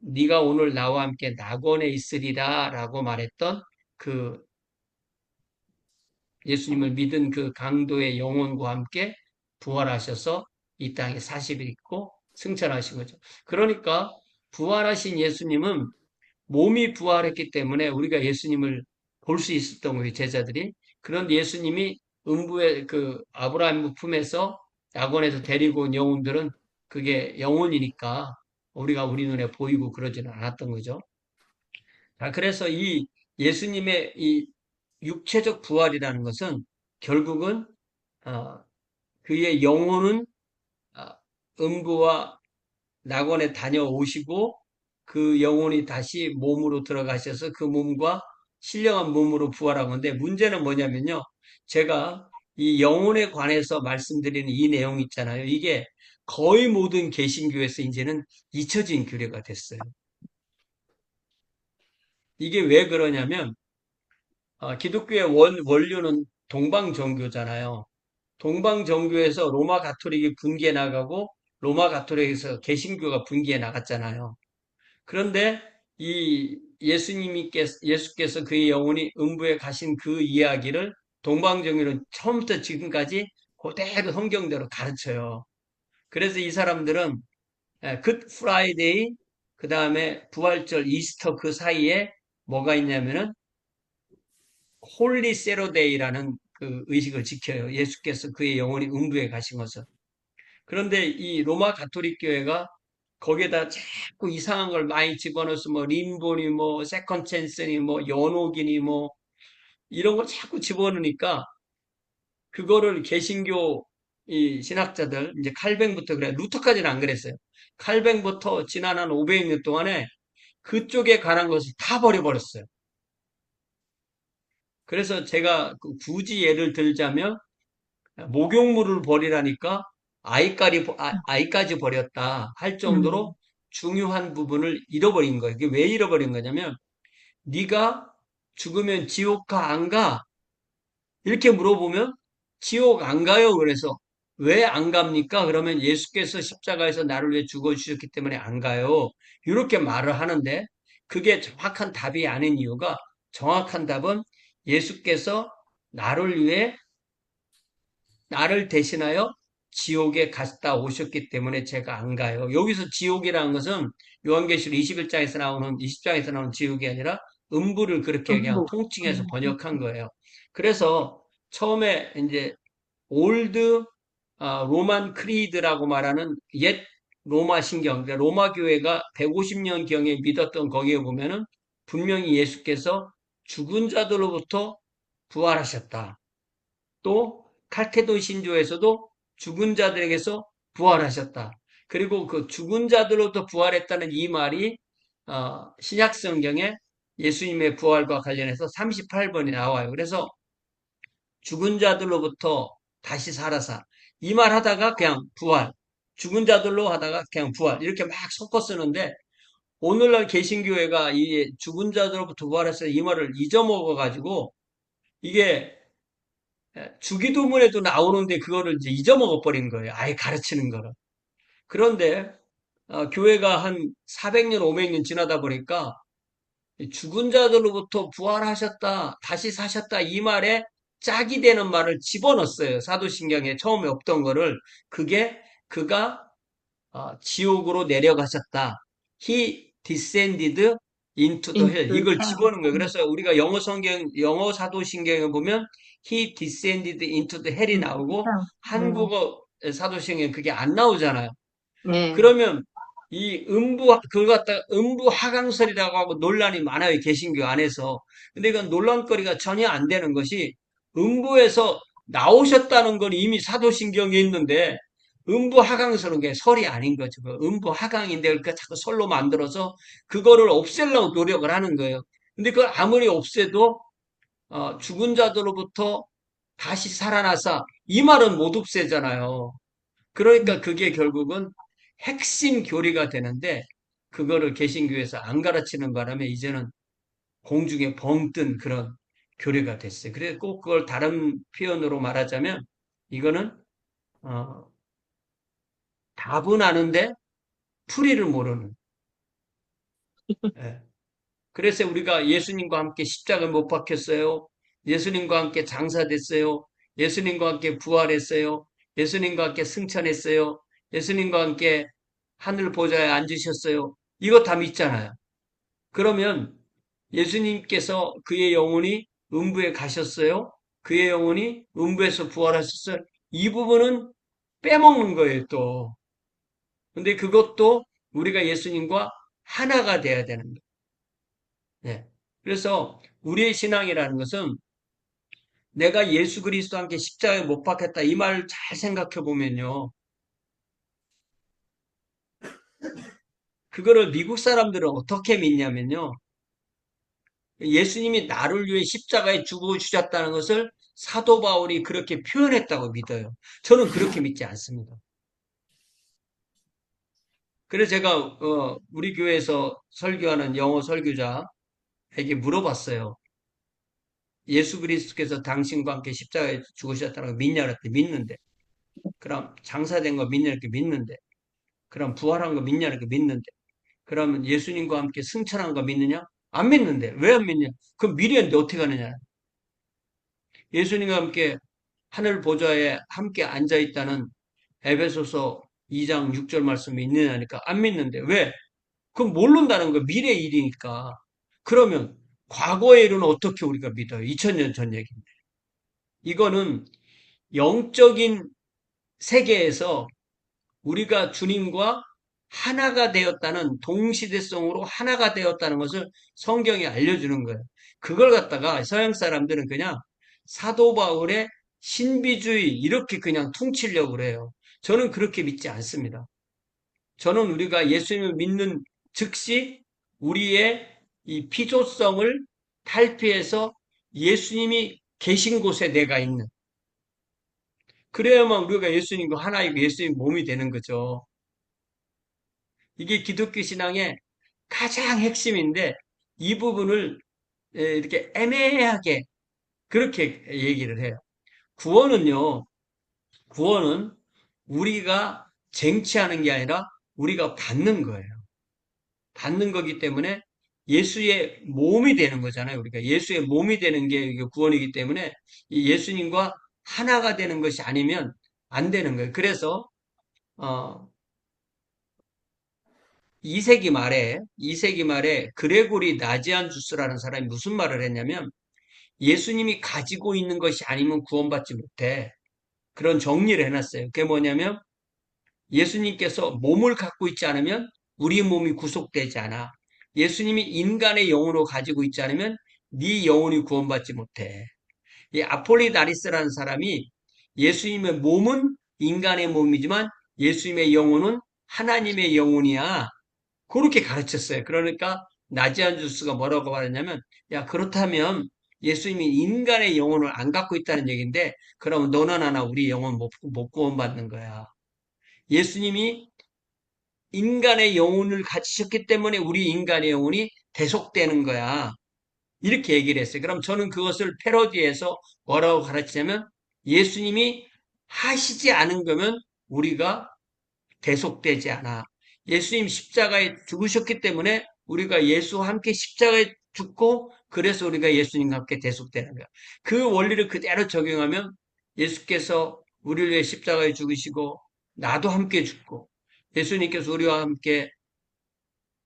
네가 오늘 나와 함께 낙원에 있으리라라고 말했던 그 예수님을 믿은 그 강도의 영혼과 함께 부활하셔서 이 땅에 40일 있고 승천하신 거죠. 그러니까 부활하신 예수님은 몸이 부활했기 때문에 우리가 예수님을 볼 수 있었던 거예요, 제자들이. 그런 예수님이 음부의 그 아브라함 품에서 낙원에서 데리고 온 영혼들은 그게 영혼이니까 우리가 우리 눈에 보이고 그러지는 않았던 거죠. 자, 그래서 이 예수님의 이 육체적 부활이라는 것은 결국은 어, 그의 영혼은 어, 음부와 낙원에 다녀오시고 그 영혼이 다시 몸으로 들어가셔서 그 몸과 신령한 몸으로 부활한 건데 문제는 뭐냐면요. 제가 이 영혼에 관해서 말씀드리는 이 내용 있잖아요. 이게 거의 모든 개신교에서 이제는 잊혀진 규례가 됐어요. 이게 왜 그러냐면 기독교의 원료는 동방정교잖아요. 동방정교에서 로마 가톨릭이 분기해 나가고 로마 가톨릭에서 개신교가 분기해 나갔잖아요. 그런데 이 예수께서 그의 영혼이 음부에 가신 그 이야기를 동방정교는 처음부터 지금까지 그대로 성경대로 가르쳐요. 그래서 이 사람들은 굿 프라이데이, 그 다음에 부활절 이스터 그 사이에 뭐가 있냐면은 홀리 세러데이라는 그 의식을 지켜요. 예수께서 그의 영혼이 음부에 가신 것을. 그런데 이 로마 가톨릭 교회가 거기에다 자꾸 이상한 걸 많이 집어넣어서 뭐 림보니 뭐 세컨 찬스니 뭐 연옥이니 뭐 이런 걸 자꾸 집어넣으니까 그거를 개신교 이 신학자들 이제 칼뱅부터 그래 루터까지는 안 그랬어요. 칼뱅부터 지난 한 500년 동안에 그쪽에 관한 것을 다 버려버렸어요. 그래서 제가 굳이 예를 들자면 목욕물을 버리라니까 아이까지 버렸다 할 정도로 음, 중요한 부분을 잃어버린 거예요. 이게 왜 잃어버린 거냐면 네가 죽으면 지옥 가 안 가? 이렇게 물어보면 지옥 안 가요. 그래서 왜 안 갑니까? 그러면 예수께서 십자가에서 나를 위해 죽어주셨기 때문에 안 가요. 이렇게 말을 하는데 그게 정확한 답이 아닌 이유가 정확한 답은 예수께서 나를 위해 나를 대신하여 지옥에 갔다 오셨기 때문에 제가 안 가요. 여기서 지옥이라는 것은 요한계시록 21장에서 나오는 20장에서 나오는 지옥이 아니라 음부를 그렇게 그냥 음복. 통칭해서 번역한 거예요. 그래서 처음에 이제 올드 로만 크리드라고 말하는 옛 로마 신경, 그러니까 로마 교회가 150년경에 믿었던 거기에 보면은 분명히 예수께서 죽은 자들로부터 부활하셨다. 또 칼케돈 신조에서도 죽은 자들에게서 부활하셨다. 그리고 그 죽은 자들로부터 부활했다는 이 말이 신약 성경에 예수님의 부활과 관련해서 38번이 나와요. 그래서 죽은 자들로부터 다시 살아사 이 말 하다가 그냥 부활, 죽은 자들로 하다가 그냥 부활 이렇게 막 섞어 쓰는데 오늘날 개신교회가 이 죽은 자들로부터 부활했어 이 말을 잊어먹어 가지고 이게 주기도문에도 나오는데 그거를 이제 잊어먹어 버린 거예요. 아예 가르치는 거를. 그런데 교회가 한 400년, 500년 지나다 보니까 죽은 자들로부터 부활하셨다, 다시 사셨다 이 말에 짝이 되는 말을 집어넣었어요. 사도신경에 처음에 없던 거를. 그게 그가 지옥으로 내려가셨다. He descended into the hell. 인트, 이걸 집어넣은 거예요. 그래서 우리가 영어 사도신경에 보면 He descended into the hell이 나오고 한국어 사도신경에 그게 안 나오잖아요. 네. 그러면 이 그걸 갖다가 음부 하강설이라고 하고 논란이 많아요. 개신교 안에서. 근데 이건 논란거리가 전혀 안 되는 것이 음부에서 나오셨다는 건 이미 사도신경에 있는데 음부 하강설은 게 설이 아닌 거죠. 그 음부 하강인데 그러니까 자꾸 설로 만들어서 그거를 없애려고 노력을 하는 거예요. 근데 그걸 아무리 없애도 죽은 자들로부터 다시 살아나사 이 말은 못 없애잖아요. 그러니까 그게 결국은 핵심 교리가 되는데 그거를 개신교에서 안 가르치는 바람에 이제는 공중에 벙 뜬 그런 교리가 됐어요. 그래서 꼭 그걸 다른 표현으로 말하자면 이거는 어, 답은 아는데 풀이를 모르는. 예. 그래서 우리가 예수님과 함께 십자가에 못 박혔어요. 예수님과 함께 장사됐어요. 예수님과 함께 부활했어요. 예수님과 함께 승천했어요. 예수님과 함께 하늘 보좌에 앉으셨어요. 이거 다 믿잖아요. 그러면 예수님께서 그의 영혼이 음부에 가셨어요. 그의 영혼이 음부에서 부활하셨어요. 이 부분은 빼먹는 거예요, 또. 근데 그것도 우리가 예수님과 하나가 돼야 되는 거예요. 네. 그래서 우리의 신앙이라는 것은 내가 예수 그리스도와 함께 십자가에 못 박혔다. 이 말을 잘 생각해 보면요. 그거를 미국 사람들은 어떻게 믿냐면요. 예수님이 나를 위해 십자가에 죽어주셨다는 것을 사도 바울이 그렇게 표현했다고 믿어요. 저는 그렇게 믿지 않습니다. 그래서 제가 우리 교회에서 설교하는 영어 설교자에게 물어봤어요. 예수 그리스도께서 당신과 함께 십자가에 죽으셨다는 거 믿냐 그랬더니 믿는데. 그럼 장사된 거 믿냐 이렇게 믿는데. 그럼 부활한 거 믿냐 이렇게 믿는데. 그러면 예수님과 함께 승천한 거 믿느냐? 안 믿는데. 왜 안 믿냐? 그럼 미래인데 어떻게 하느냐? 예수님과 함께 하늘 보좌에 함께 앉아 있다는 에베소서 2장 6절 말씀이 있느냐니까 안 믿는데. 왜? 그럼 모른다는 거 미래 일이니까. 그러면 과거의 일은 어떻게 우리가 믿어요? 2000년 전 얘기인데. 이거는 영적인 세계에서 우리가 주님과 하나가 되었다는 동시대성으로 하나가 되었다는 것을 성경이 알려주는 거예요. 그걸 갖다가 서양 사람들은 그냥 사도 바울의 신비주의 이렇게 그냥 퉁치려고 그래요. 저는 그렇게 믿지 않습니다. 저는 우리가 예수님을 믿는 즉시 우리의 이 피조성을 탈피해서 예수님이 계신 곳에 내가 있는 그래야만 우리가 예수님과 하나이고 예수님 몸이 되는 거죠. 이게 기독교 신앙의 가장 핵심인데 이 부분을 이렇게 애매하게 그렇게 얘기를 해요. 구원은요, 구원은 우리가 쟁취하는 게 아니라 우리가 받는 거예요. 받는 거기 때문에 예수의 몸이 되는 거잖아요. 우리가 예수의 몸이 되는 게 구원이기 때문에 이 예수님과 하나가 되는 것이 아니면 안 되는 거예요. 그래서 어, 2세기 말에 그레고리 나지안주스라는 사람이 무슨 말을 했냐면 예수님이 가지고 있는 것이 아니면 구원받지 못해. 그런 정리를 해놨어요. 그게 뭐냐면 예수님께서 몸을 갖고 있지 않으면 우리 몸이 구속되지 않아. 예수님이 인간의 영혼을 가지고 있지 않으면 네 영혼이 구원받지 못해. 이 아폴리다리스라는 사람이 예수님의 몸은 인간의 몸이지만 예수님의 영혼은 하나님의 영혼이야. 그렇게 가르쳤어요. 그러니까 나지안주스가 뭐라고 말했냐면 야 그렇다면 예수님이 인간의 영혼을 안 갖고 있다는 얘기인데 그러면 너나 나나 우리 영혼 못 구원받는 거야. 예수님이 인간의 영혼을 가지셨기 때문에 우리 인간의 영혼이 대속되는 거야. 이렇게 얘기를 했어요. 그럼 저는 그것을 패러디해서 뭐라고 가르치냐면 예수님이 하시지 않은 거면 우리가 대속되지 않아. 예수님 십자가에 죽으셨기 때문에 우리가 예수와 함께 십자가에 죽고 그래서 우리가 예수님과 함께 대속되는 거야. 그 원리를 그대로 적용하면 예수께서 우리를 위해 십자가에 죽으시고 나도 함께 죽고 예수님께서 우리와 함께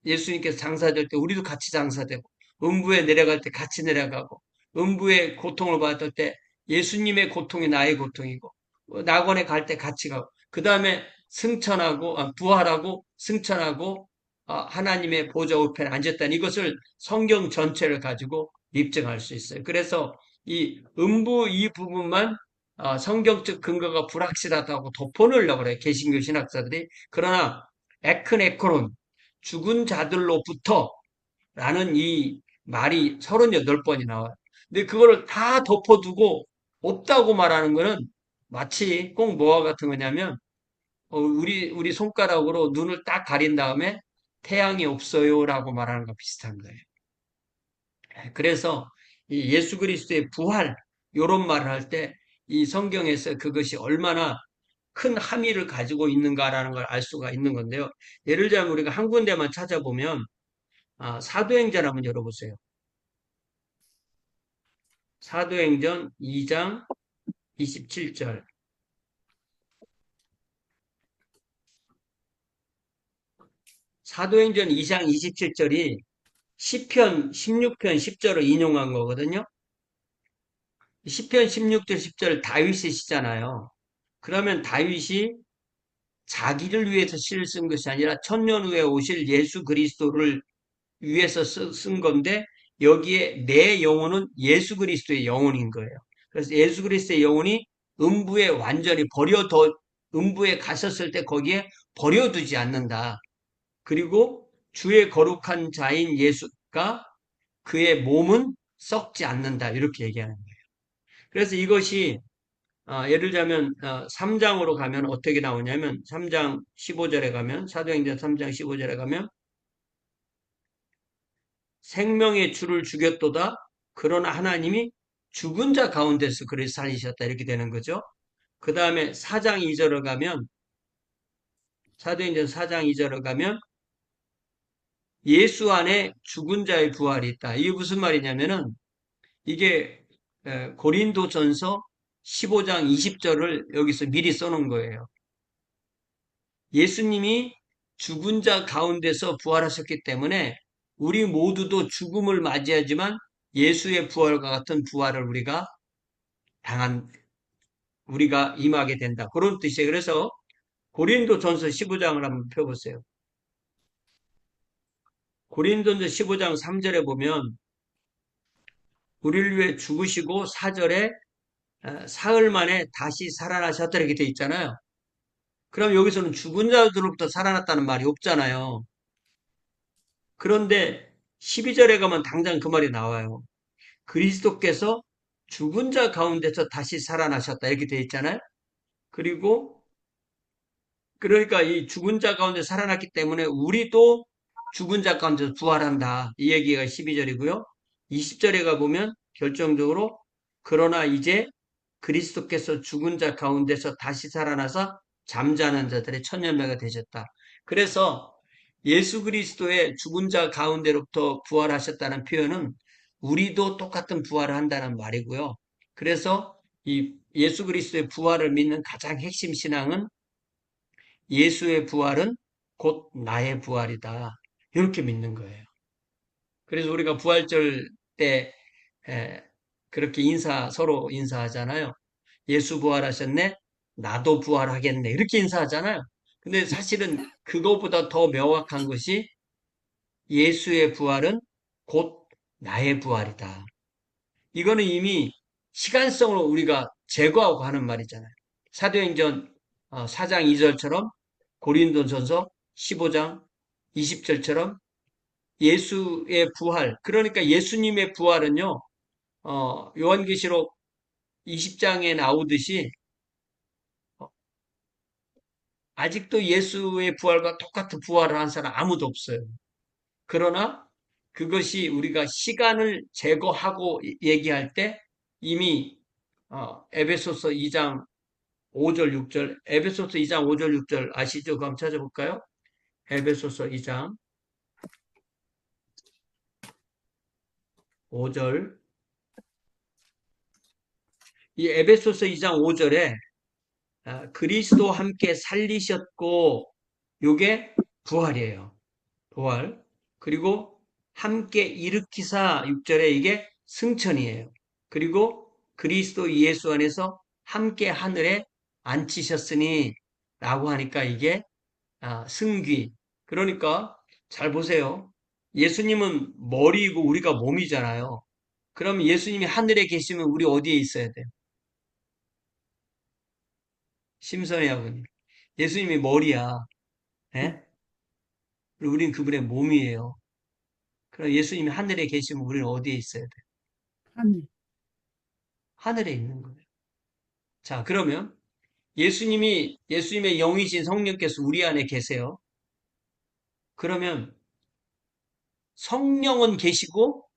예수님께서 장사될 때 우리도 같이 장사되고 음부에 내려갈 때 같이 내려가고 음부의 고통을 받을 때 예수님의 고통이 나의 고통이고 낙원에 갈 때 같이 가고 그 다음에 승천하고 부활하고 승천하고 하나님의 보좌 우편에 앉았다는 이것을 성경 전체를 가지고 입증할 수 있어요. 그래서 이 음부 이 부분만 성경적 근거가 불확실하다고 덮어놓으려고 그래요. 개신교 신학자들이. 그러나 에크네크론 죽은 자들로부터 라는 이 말이 38번이 나와요. 근데 그거를 다 덮어두고 없다고 말하는 거는 마치 꼭 뭐와 같은 거냐면, 우리 손가락으로 눈을 딱 가린 다음에 태양이 없어요라고 말하는 거 비슷한 거예요. 그래서 이 예수 그리스도의 부활, 요런 말을 할 때 이 성경에서 그것이 얼마나 큰 함의를 가지고 있는가라는 걸 알 수가 있는 건데요. 예를 들자면 우리가 한 군데만 찾아보면 사도행전 한번 열어보세요. 사도행전 2장 27절. 사도행전 2장 27절이 시편 16편 10절을 인용한 거거든요. 시편 16절 10절 다윗의 시잖아요. 그러면 다윗이 자기를 위해서 시를 쓴 것이 아니라 천년 후에 오실 예수 그리스도를 위해서 쓴 건데 여기에 내 영혼은 예수 그리스도의 영혼인 거예요. 그래서 예수 그리스도의 영혼이 음부에 완전히 음부에 가셨을 때 거기에 버려두지 않는다. 그리고 주의 거룩한 자인 예수가 그의 몸은 썩지 않는다. 이렇게 얘기하는 거예요. 그래서 이것이 예를 들자면 3장으로 가면 어떻게 나오냐면 3장 15절에 가면 사도행전 3장 15절에 가면 생명의 주를 죽였도다. 그러나 하나님이 죽은 자 가운데서 그를 살리셨다. 이렇게 되는 거죠. 그 다음에 4장 2절을 가면 사도행전 4장 2절을 가면 예수 안에 죽은 자의 부활이 있다. 이게 무슨 말이냐면은 이게 고린도전서 15장 20절을 여기서 미리 써놓은 거예요. 예수님이 죽은 자 가운데서 부활하셨기 때문에 우리 모두도 죽음을 맞이하지만 예수의 부활과 같은 부활을 우리가 임하게 된다. 그런 뜻이에요. 그래서 고린도전서 15장을 한번 펴보세요. 고린도전서 15장 3절에 보면 우리를 위해 죽으시고 4절에 사흘 만에 다시 살아나셨다 이렇게 돼 있잖아요. 그럼 여기서는 죽은 자들로부터 살아났다는 말이 없잖아요. 그런데 12절에 가면 당장 그 말이 나와요. 그리스도께서 죽은 자 가운데서 다시 살아나셨다 이렇게 돼 있잖아요. 그리고 그러니까 이 죽은 자 가운데 살아났기 때문에 우리도 죽은 자 가운데서 부활한다. 이 얘기가 12절이고요. 20절에 가보면 결정적으로 그러나 이제 그리스도께서 죽은 자 가운데서 다시 살아나서 잠자는 자들의 천년배가 되셨다. 그래서 예수 그리스도의 죽은 자 가운데로부터 부활하셨다는 표현은 우리도 똑같은 부활을 한다는 말이고요. 그래서 이 예수 그리스도의 부활을 믿는 가장 핵심 신앙은 예수의 부활은 곧 나의 부활이다. 이렇게 믿는 거예요. 그래서 우리가 부활절 때 그렇게 서로 인사하잖아요. 예수 부활하셨네? 나도 부활하겠네. 이렇게 인사하잖아요. 근데 사실은 그거보다 더 명확한 것이 예수의 부활은 곧 나의 부활이다. 이거는 이미 시간성으로 우리가 제거하고 하는 말이잖아요. 사도행전 4장 2절처럼 고린도전서 15장 20절처럼 예수의 부활, 그러니까 예수님의 부활은요, 요한계시록 20장에 나오듯이 아직도 예수의 부활과 똑같은 부활을 한 사람 아무도 없어요. 그러나 그것이 우리가 시간을 제거하고 얘기할 때 이미 에베소서 2장 5절 6절 에베소서 2장 5절 6절 아시죠? 그럼 찾아볼까요? 에베소서 2장 5절. 이 에베소서 2장 5절에 그리스도와 함께 살리셨고, 요게 부활이에요. 부활. 그리고 함께 일으키사 6절에 이게 승천이에요. 그리고 그리스도 예수 안에서 함께 하늘에 앉히셨으니 라고 하니까 이게 승귀. 그러니까 잘 보세요. 예수님은 머리이고 우리가 몸이잖아요. 그럼 예수님이 하늘에 계시면 우리 어디에 있어야 돼요? 심선의 아버님. 예수님이 머리야. 응. 예? 그리고 우리는 그분의 몸이에요. 그럼 예수님이 하늘에 계시면 우리는 어디에 있어야 돼요? 하늘. 하늘에 있는 거예요. 자, 그러면 예수님의 영이신 성령께서 우리 안에 계세요. 그러면 성령은 계시고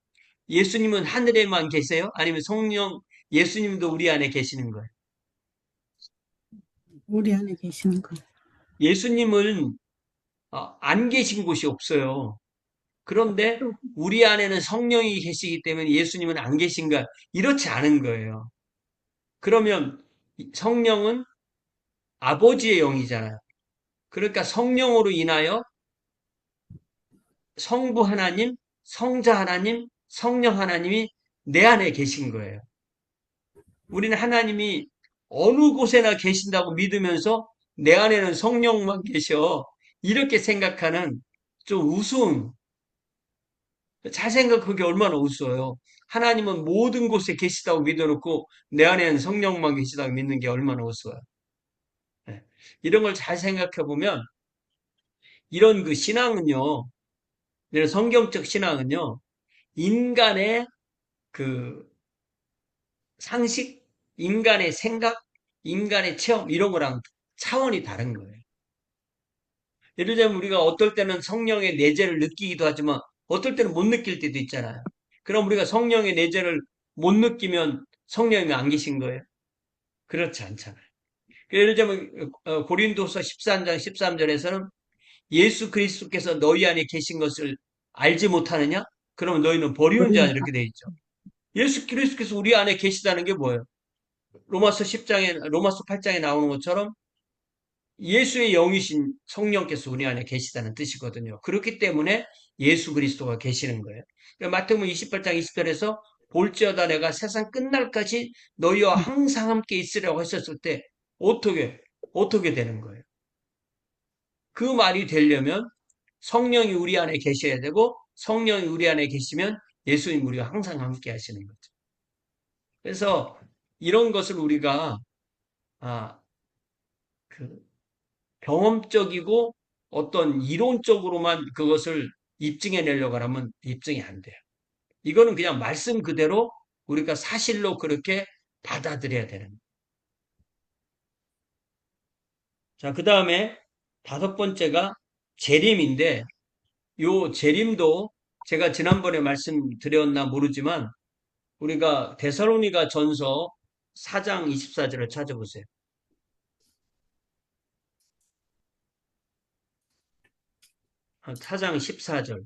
예수님은 하늘에만 계세요? 아니면 예수님도 우리 안에 계시는 거예요? 우리 안에 계시는 거. 예수님은 안 계신 곳이 없어요. 그런데 또 우리 안에는 성령이 계시기 때문에 예수님은 안 계신가? 이렇지 않은 거예요. 그러면 성령은 아버지의 영이잖아요. 그러니까 성령으로 인하여 성부 하나님, 성자 하나님, 성령 하나님이 내 안에 계신 거예요. 우리는 하나님이 어느 곳에나 계신다고 믿으면서 내 안에는 성령만 계셔. 이렇게 생각하는 좀 우스운, 잘 생각하기 얼마나 우스워요. 하나님은 모든 곳에 계시다고 믿어놓고 내 안에는 성령만 계시다고 믿는 게 얼마나 우스워요. 네. 이런 걸 잘 생각해 보면 이런 그 신앙은요, 이런 성경적 신앙은요, 인간의 그 상식, 인간의 생각, 인간의 체험 이런 거랑 차원이 다른 거예요. 예를 들면 우리가 어떨 때는 성령의 내재를 느끼기도 하지만 어떨 때는 못 느낄 때도 있잖아요. 그럼 우리가 성령의 내재를 못 느끼면 성령이 안 계신 거예요? 그렇지 않잖아요. 예를 들면 고린도서 13장 13절에서는 예수 그리스도께서 너희 안에 계신 것을 알지 못하느냐? 그러면 너희는 버리운 자냐 버리는 자. 이렇게 돼 있죠. 예수 그리스도께서 우리 안에 계시다는 게 뭐예요? 로마서 8장에 나오는 것처럼 예수의 영이신 성령께서 우리 안에 계시다는 뜻이거든요. 그렇기 때문에 예수 그리스도가 계시는 거예요. 그러니까 마태복음 28장 20절에서 볼지어다 내가 세상 끝날까지 너희와 항상 함께 있으라고 했었을 때 어떻게 되는 거예요? 그 말이 되려면 성령이 우리 안에 계셔야 되고 성령이 우리 안에 계시면 예수님 우리가 항상 함께 하시는 거죠. 그래서 이런 것을 우리가 아, 그 경험적이고 어떤 이론적으로만 그것을 입증해 내려고 하면 입증이 안 돼요. 이거는 그냥 말씀 그대로 우리가 사실로 그렇게 받아들여야 되는 거예요. 자, 그 다음에 다섯 번째가 재림인데 요 재림도 제가 지난번에 말씀드렸나 모르지만 우리가 데살로니가 전서 4장 24절을 찾아보세요. 4장 14절.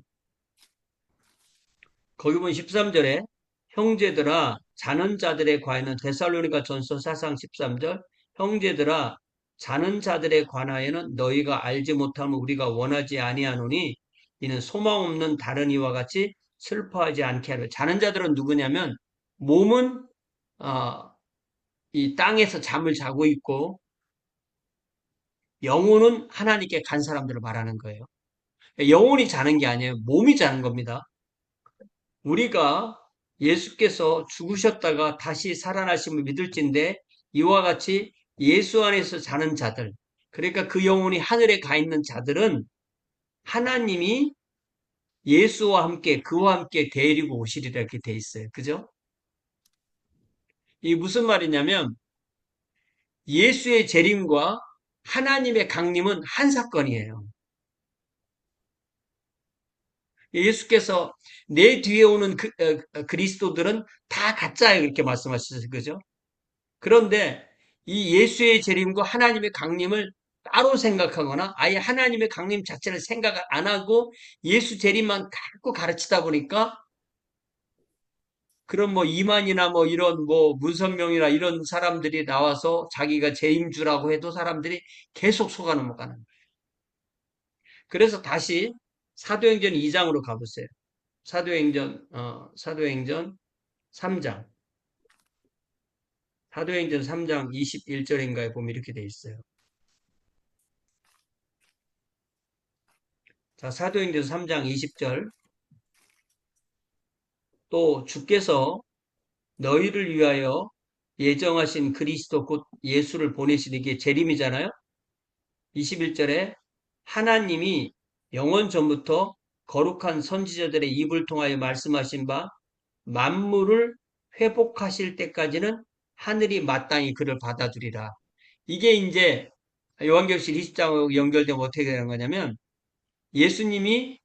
거기 보면 13절에 형제들아 자는 자들에 관하여는 데살로니가 전서 4장 13절 형제들아 자는 자들에 관하여는 너희가 알지 못하면 우리가 원하지 아니하노니 이는 소망 없는 다른 이와 같이 슬퍼하지 않게 하려. 자는 자들은 누구냐면 몸은 이 땅에서 잠을 자고 있고 영혼은 하나님께 간 사람들을 말하는 거예요. 영혼이 자는 게 아니에요. 몸이 자는 겁니다. 우리가 예수께서 죽으셨다가 다시 살아나심을 믿을진데 이와 같이 예수 안에서 자는 자들, 그러니까 그 영혼이 하늘에 가 있는 자들은 하나님이 예수와 함께 그와 함께 데리고 오시리라 이렇게 돼 있어요. 그죠? 이 무슨 말이냐면 예수의 재림과 하나님의 강림은 한 사건이에요. 예수께서 내 뒤에 오는 그리스도들은 다 가짜예요. 이렇게 말씀하셨어요. 그죠? 그런데 이 예수의 재림과 하나님의 강림을 따로 생각하거나 아예 하나님의 강림 자체를 생각 안 하고 예수 재림만 갖고 가르치다 보니까 그런 뭐 이만이나 뭐 이런 뭐 문선명이나 이런 사람들이 나와서 자기가 재임주라고 해도 사람들이 계속 속아 넘어가는 거예요. 그래서 다시 사도행전 2장으로 가보세요. 사도행전 3장. 사도행전 3장 21절인가에 보면 이렇게 돼 있어요. 자, 사도행전 3장 20절. 또 주께서 너희를 위하여 예정하신 그리스도 곧 예수를 보내시는 게 재림이잖아요. 21절에 하나님이 영원 전부터 거룩한 선지자들의 입을 통하여 말씀하신 바 만물을 회복하실 때까지는 하늘이 마땅히 그를 받아주리라. 이게 이제 요한계시록 20장하고 연결되면 어떻게 되는 거냐면 예수님이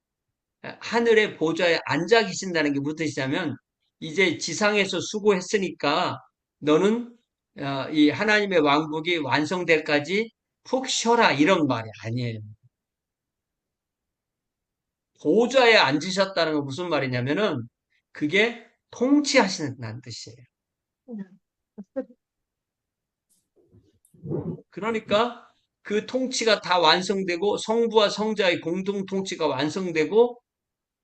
하늘의 보좌에 앉아 계신다는 게 무슨 뜻이냐면 이제 지상에서 수고했으니까 너는 이 하나님의 왕국이 완성될 까지 푹 쉬어라 이런 말이 아니에요. 보좌에 앉으셨다는 건 무슨 말이냐면은 그게 통치하신다는 뜻이에요. 그러니까 그 통치가 다 완성되고 성부와 성자의 공동 통치가 완성되고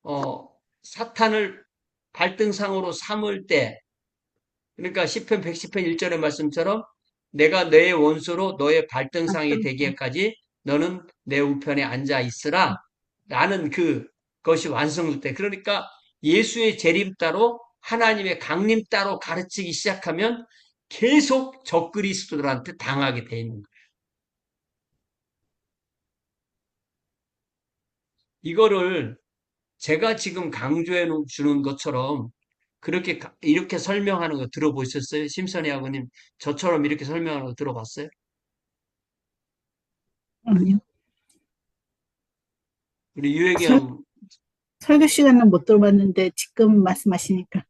어, 사탄을 발등상으로 삼을 때 그러니까 시편 110편 1절의 말씀처럼 내가 내 원수로 너의 발등상이 되기까지 너는 내 우편에 앉아 있으라 라는 그것이 완성될 때 그러니까 예수의 재림 따로 하나님의 강림 따로 가르치기 시작하면 계속 적그리스도들한테 당하게 돼 있는 거예요. 이거를 제가 지금 강조해 주는 것처럼 그렇게 이렇게 설명하는 거 들어보셨어요? 심선희 아버님 저처럼 이렇게 설명하는 거 들어봤어요? 아니요. 우리 설, 유혜경 설교 시간은 못 들어봤는데 지금 말씀하시니까.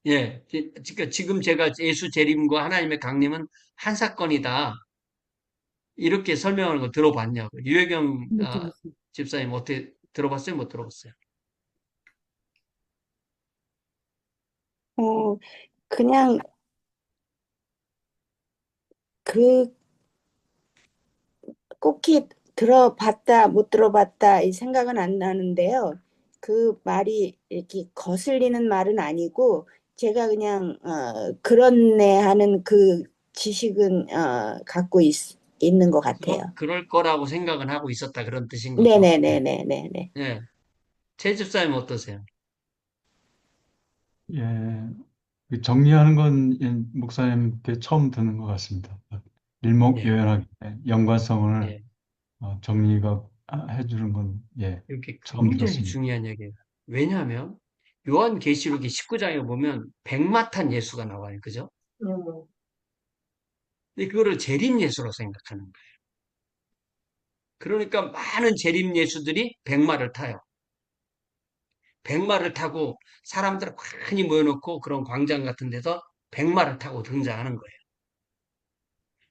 예, 그러니까 지금 제가 예수 재림과 하나님의 강림은 한 사건이다 이렇게 설명하는 거 들어봤냐고 유혜경 못 들었어요. 집사님 어떻게 들어봤어요? 못 들어봤어요? 어, 그냥 그 꼭히 들어봤다, 못 들어봤다 이 생각은 안 나는데요. 그 말이 이렇게 거슬리는 말은 아니고 제가 그냥 그렇네 하는 그 지식은 갖고 있는 것 같아요. 그럴 거라고 생각은 하고 있었다 그런 뜻인 거죠. 예, 네네네네네네. 예. 최 집사님 어떠세요? 예, 그 정리하는 건 목사님께 처음 듣는 것 같습니다. 예, 일목요연하게 연관성을 예. 정리가 해주는 건 이렇게 처음 굉장히 들었습니다. 중요한 얘기예요. 왜냐하면 요한계시록이 19장에 보면 백마탄 예수가 나와요. 그죠? 근데 그거를 재림 예수로 생각하는 거예요. 그러니까 많은 재림 예수들이 백마를 타요. 백마를 타고 사람들 많이 모여놓고 그런 광장 같은 데서 백마를 타고 등장하는 거예요.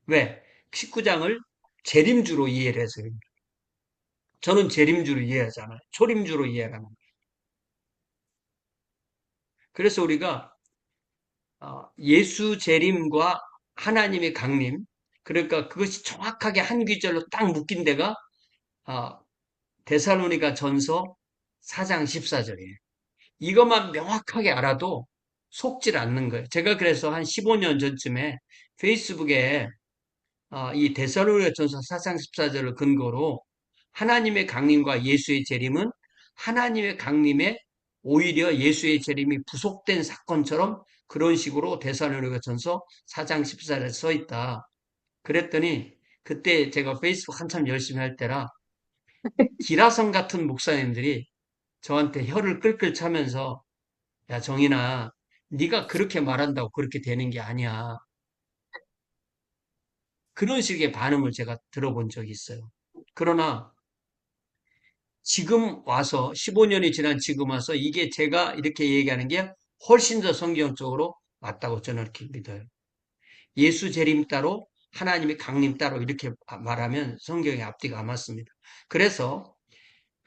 왜? 19장을 재림주로 이해를 해서 그래요. 저는 재림주로 이해하잖아요. 초림주로 이해하는 거예요. 그래서 우리가 예수 재림과 하나님의 강림, 그러니까 그것이 정확하게 한 귀절로 딱 묶인 데가 어, 데살로니가 전서 4장 14절이에요. 이것만 명확하게 알아도 속질 않는 거예요. 제가 그래서 한 15년 전쯤에 페이스북에 이 데살로니가 전서 4장 14절을 근거로 하나님의 강림과 예수의 재림은 하나님의 강림에 오히려 예수의 재림이 부속된 사건처럼 그런 식으로 데살로니가 전서 4장 14절에 써 있다. 그랬더니 그때 제가 페이스북 한참 열심히 할 때라 기라성 같은 목사님들이 저한테 혀를 끌끌 차면서 야 정인아 네가 그렇게 말한다고 그렇게 되는 게 아니야. 그런 식의 반응을 제가 들어본 적이 있어요. 그러나 지금 와서 15년이 지난 지금 와서 이게 제가 이렇게 얘기하는 게 훨씬 더 성경적으로 맞다고 저는 이렇게 믿어요. 예수 재림 따로 하나님의 강림 따로 이렇게 말하면 성경의 앞뒤가 안 맞습니다. 그래서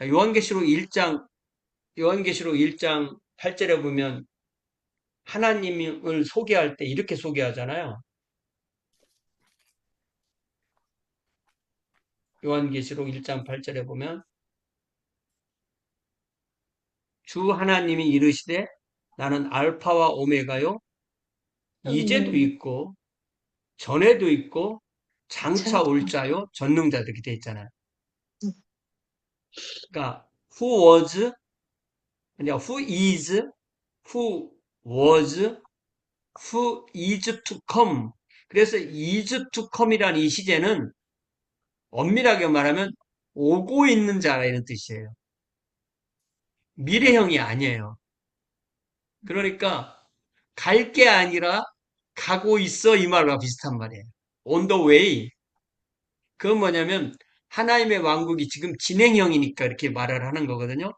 요한계시록 1장 8절에 보면 하나님을 소개할 때 이렇게 소개하잖아요. 요한계시록 1장 8절에 보면 주 하나님이 이르시되 나는 알파와 오메가요 이제도 있고 전에도 있고 장차 올 자요 전능자도 이렇게 돼 있잖아요. 그러니까 who was, 아니야 who is, who was, who is to come. 그래서 is to come이라는 이 시제는 엄밀하게 말하면 오고 있는 자라 이런 뜻이에요. 미래형이 아니에요. 그러니까 갈 게 아니라 가고 있어 이 말과 비슷한 말이에요. On the way. 그건 뭐냐면 하나님의 왕국이 지금 진행형이니까 이렇게 말을 하는 거거든요.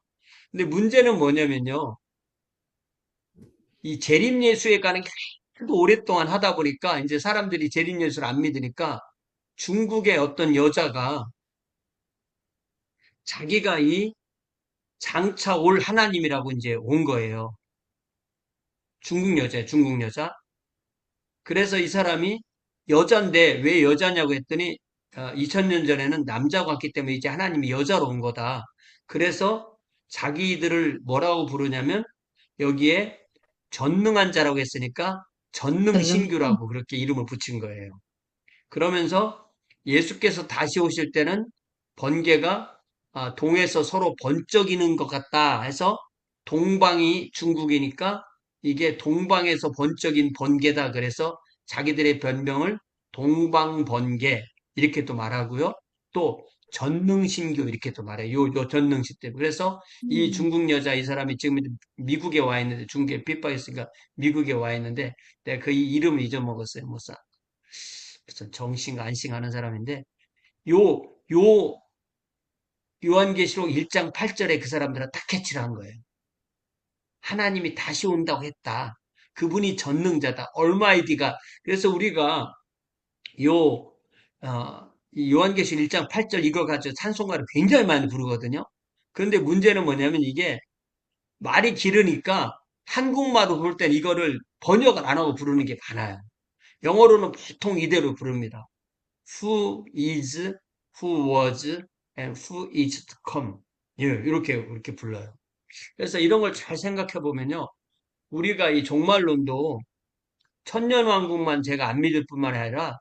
근데 문제는 뭐냐면요. 이 재림 예수에 관한 게 하도 오랫동안 하다 보니까 이제 사람들이 재림 예수를 안 믿으니까 중국의 어떤 여자가 자기가 이 장차 올 하나님이라고 이제 온 거예요. 중국 여자예요, 중국 여자. 그래서 이 사람이 여잔데 왜 여자냐고 했더니 2000년 전에는 남자가 왔기 때문에 이제 하나님이 여자로 온 거다. 그래서 자기들을 뭐라고 부르냐면 여기에 전능한 자라고 했으니까 전능신규라고 그렇게 이름을 붙인 거예요. 그러면서 예수께서 다시 오실 때는 번개가 동에서 서로 번쩍이는 것 같다 해서 동방이 중국이니까 이게 동방에서 번쩍인 번개다. 그래서 자기들의 변명을 동방번개 이렇게 또 말하고요. 또 전능신교 이렇게 또 말해요. 요 전능신 때문에. 그래서 이 중국 여자 이 사람이 지금 미국에 와 있는데 중국에 핍박했으니까 미국에 와 있는데 내가 그 이름을 잊어먹었어요. 무슨 정신 안심 하는 사람인데 요 요 요한계시록 1장 8절에 그 사람들은 딱 캐치를 한 거예요. 하나님이 다시 온다고 했다. 그분이 전능자다. 얼마이디가. 그래서 우리가 요 이 요한계시록 1장 8절 이거 가지고 찬송가를 굉장히 많이 부르거든요. 그런데 문제는 뭐냐면 이게 말이 길으니까 한국말로 부를 땐 이거를 번역을 안 하고 부르는 게 많아요. 영어로는 보통 이대로 부릅니다. Who is, who was, and who is to come. 예, 이렇게 불러요. 그래서 이런 걸 잘 생각해 보면요. 우리가 이 종말론도 천년왕국만 제가 안 믿을 뿐만 아니라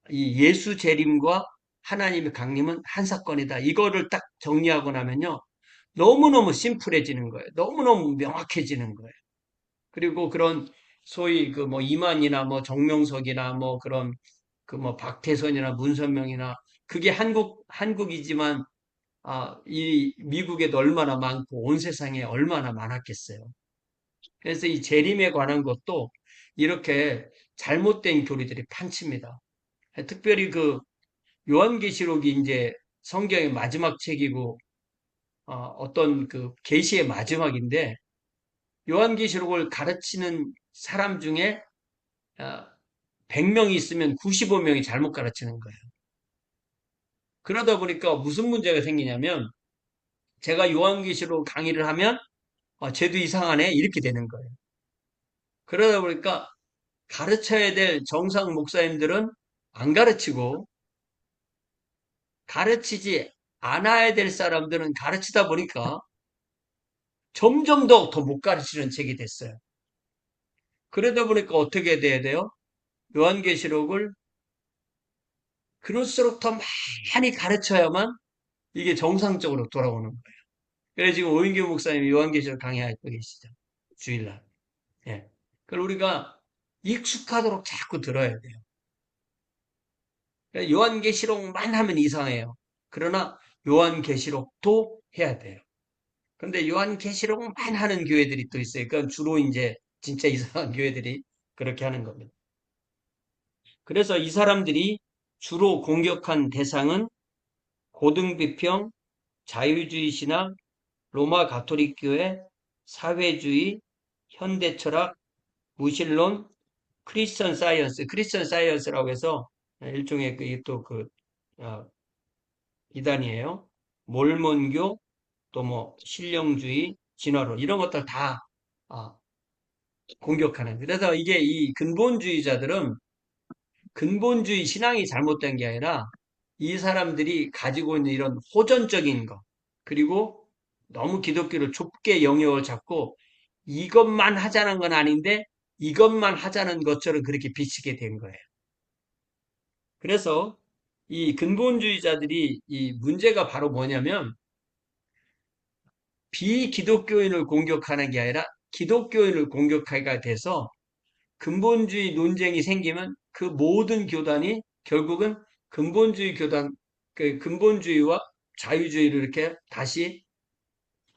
이 예수 재림과 하나님의 강림은 한 사건이다. 이거를 딱 정리하고 나면요. 너무너무 심플해지는 거예요. 너무너무 명확해지는 거예요. 그리고 그런 소위 그 뭐 이만희나 뭐 정명석이나 뭐 그런 그 뭐 박태선이나 문선명이나 그게 한국이지만 이 미국에도 얼마나 많고 온 세상에 얼마나 많았겠어요. 그래서 이 재림에 관한 것도 이렇게 잘못된 교리들이 판칩니다. 특별히 그 요한계시록이 이제 성경의 마지막 책이고 어떤 그 계시의 마지막인데 요한계시록을 가르치는 사람 중에 100명이 있으면 95명이 잘못 가르치는 거예요. 그러다 보니까 무슨 문제가 생기냐면 제가 요한계시록 강의를 하면 쟤도 이상하네 이렇게 되는 거예요. 그러다 보니까 가르쳐야 될 정상 목사님들은 안 가르치고 가르치지 않아야 될 사람들은 가르치다 보니까 점점 더 못 가르치는 책이 됐어요. 그러다 보니까 어떻게 돼야 돼요? 요한계시록을 그럴수록 더 많이 가르쳐야만 이게 정상적으로 돌아오는 거예요. 그래서 지금 오인규 목사님이 요한계시록 강의하고 계시죠. 주일날. 예. 그걸 우리가 익숙하도록 자꾸 들어야 돼요. 요한계시록만 하면 이상해요. 그러나 요한계시록도 해야 돼요. 근데 요한계시록만 하는 교회들이 또 있어요. 그건 주로 이제 진짜 이상한 교회들이 그렇게 하는 겁니다. 그래서 이 사람들이 주로 공격한 대상은 고등비평, 자유주의 신학, 로마 가톨릭 교회, 사회주의, 현대철학, 무신론, 크리스천 사이언스, 크리스천 사이언스라고 해서 일종의 또 이단이에요. 몰몬교, 또 뭐 신령주의, 진화론 이런 것들 다 공격하는. 그래서 이게 이 근본주의자들은 근본주의 신앙이 잘못된 게 아니라 이 사람들이 가지고 있는 이런 호전적인 거, 그리고 너무 기독교를 좁게 영역을 잡고 이것만 하자는 건 아닌데 이것만 하자는 것처럼 그렇게 비치게 된 거예요. 그래서 이 근본주의자들이 이 문제가 바로 뭐냐면 비기독교인을 공격하는 게 아니라 기독교인을 공격하기가 돼서 근본주의 논쟁이 생기면 그 모든 교단이 결국은 근본주의 교단, 그 근본주의와 자유주의를 이렇게 다시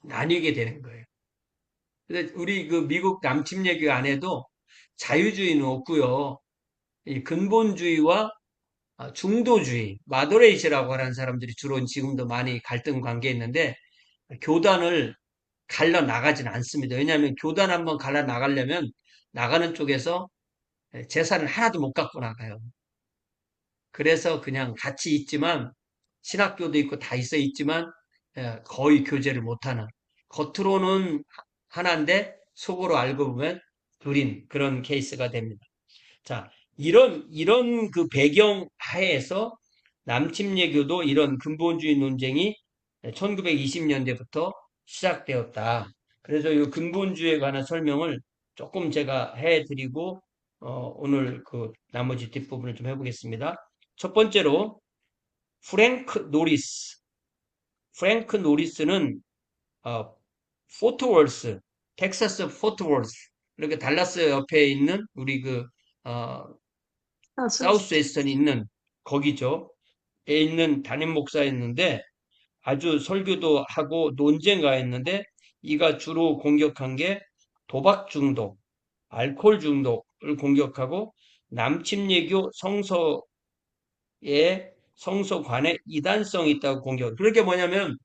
나뉘게 되는 거예요. 근데 우리 그 미국 남침예교 안에도 자유주의는 없고요. 이 근본주의와 중도주의, 마더레이시라고 하는 사람들이 주로 지금도 많이 갈등 관계에 있는데 교단을 갈라 나가진 않습니다. 왜냐하면 교단 한번 갈라 나가려면 나가는 쪽에서 재산을 하나도 못 갖고 나가요. 그래서 그냥 같이 있지만 신학교도 있고 다 있어 있지만 거의 교제를 못하는 겉으로는 하나인데 속으로 알고 보면 둘인 그런 케이스가 됩니다. 자, 이런 그 배경 하에서 남침예교도 이런 근본주의 논쟁이 1920년대부터 시작되었다. 그래서 이 근본주의에 관한 설명을 조금 제가 해드리고 오늘 그 나머지 뒷부분을 좀 해보겠습니다. 첫 번째로 프랭크 노리스. 프랭크 노리스는 포트월스, 텍사스 포트월스 이렇게 달라스 옆에 있는 우리 그 사우스 웨스턴에 있는 거기죠. 에 있는 담임 목사였는데 아주 설교도 하고 논쟁가였는데 이가 주로 공격한 게 도박 중독, 알코올 중독을 공격하고 남침예교 성서관에 이단성이 있다고 공격. 그렇게 뭐냐면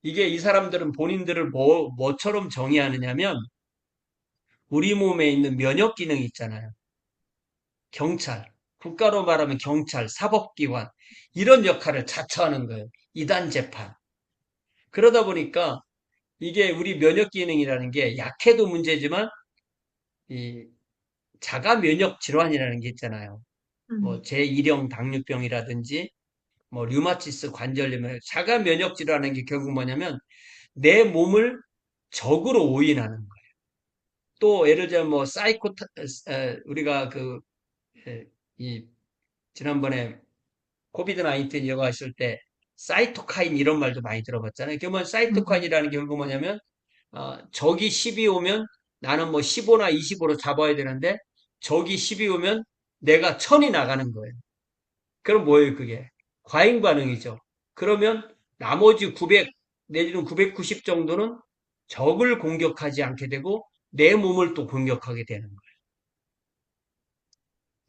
이게 이 사람들은 본인들을 뭐처럼 정의하느냐면 우리 몸에 있는 면역 기능이 있잖아요. 경찰, 국가로 말하면 경찰, 사법기관 이런 역할을 자처하는 거예요. 이단 재판. 그러다 보니까 이게 우리 면역 기능이라는 게 약해도 문제지만 이 자가 면역 질환이라는 게 있잖아요. 뭐 제1형 당뇨병이라든지 뭐 류마티스 관절염, 자가 면역 질환이라는 게 결국 뭐냐면 내 몸을 적으로 오인하는 거예요. 또 예를 들면 뭐 우리가 이 지난번에 코비드 19 이거 했을 때 사이토카인 이런 말도 많이 들어봤잖아요. 그러면 사이토카인이라는 게 결국 뭐냐면 적이 10이 오면 나는 뭐 15나 25로 잡아야 되는데 적이 10이 오면 내가 1000이 나가는 거예요. 그럼 뭐예요, 그게? 과잉 반응이죠. 그러면 나머지 900 내지는 990 정도는 적을 공격하지 않게 되고 내 몸을 또 공격하게 되는 거예요.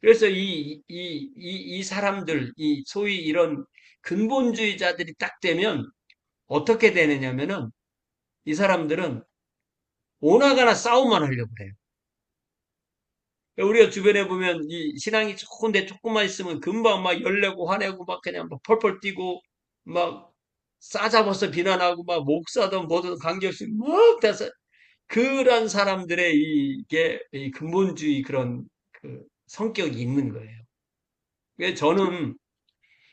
그래서 이 사람들, 이 소위 이런 근본주의자들이 딱 되면 어떻게 되느냐면은 이 사람들은 오나가나 싸움만 하려고 그래요. 우리가 주변에 보면 이 신앙이 좋은데 조금만 있으면 금방 막 열내고 화내고 막 그냥 막 펄펄 뛰고 막 싸잡아서 비난하고 막 목사든 뭐든 관계없이 막 돼서 그런 사람들의 이게 이 근본주의 그런 그 성격이 있는 거예요. 그래서 저는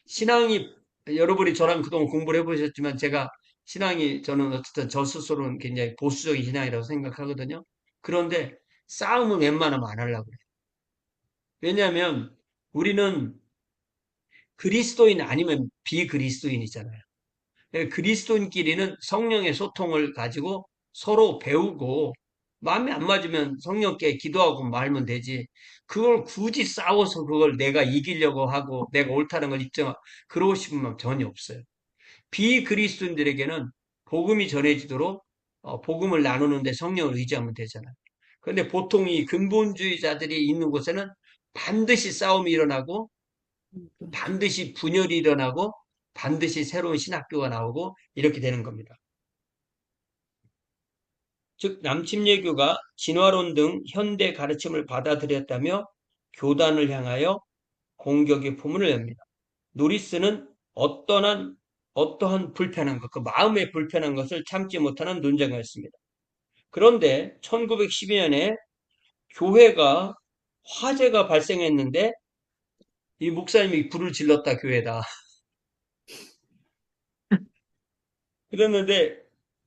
신앙이 여러분이 저랑 그동안 공부를 해보셨지만 제가 신앙이 저는 어쨌든 저 스스로는 굉장히 보수적인 신앙이라고 생각하거든요. 그런데 싸움은 웬만하면 안 하려고 그래요. 왜냐하면 우리는 그리스도인 아니면 비그리스도인이잖아요. 그리스도인끼리는 성령의 소통을 가지고 서로 배우고 마음에 안 맞으면 성령께 기도하고 말면 되지. 그걸 굳이 싸워서 그걸 내가 이기려고 하고 내가 옳다는 걸 입증하고 그러고 싶은 마음 전혀 없어요. 비그리스도인들에게는 복음이 전해지도록 복음을 나누는데 성령을 의지하면 되잖아요. 그런데 보통 이 근본주의자들이 있는 곳에는 반드시 싸움이 일어나고 반드시 분열이 일어나고 반드시 새로운 신학교가 나오고 이렇게 되는 겁니다. 즉 남침예교가 진화론 등 현대 가르침을 받아들였다며 교단을 향하여 공격의 포문을 엽니다. 노리스는 어떠한 불편한 것, 그 마음의 불편한 것을 참지 못하는 논쟁가였습니다. 그런데 1912년에 교회가 화재가 발생했는데 이 목사님이 불을 질렀다, 교회다. 그랬는데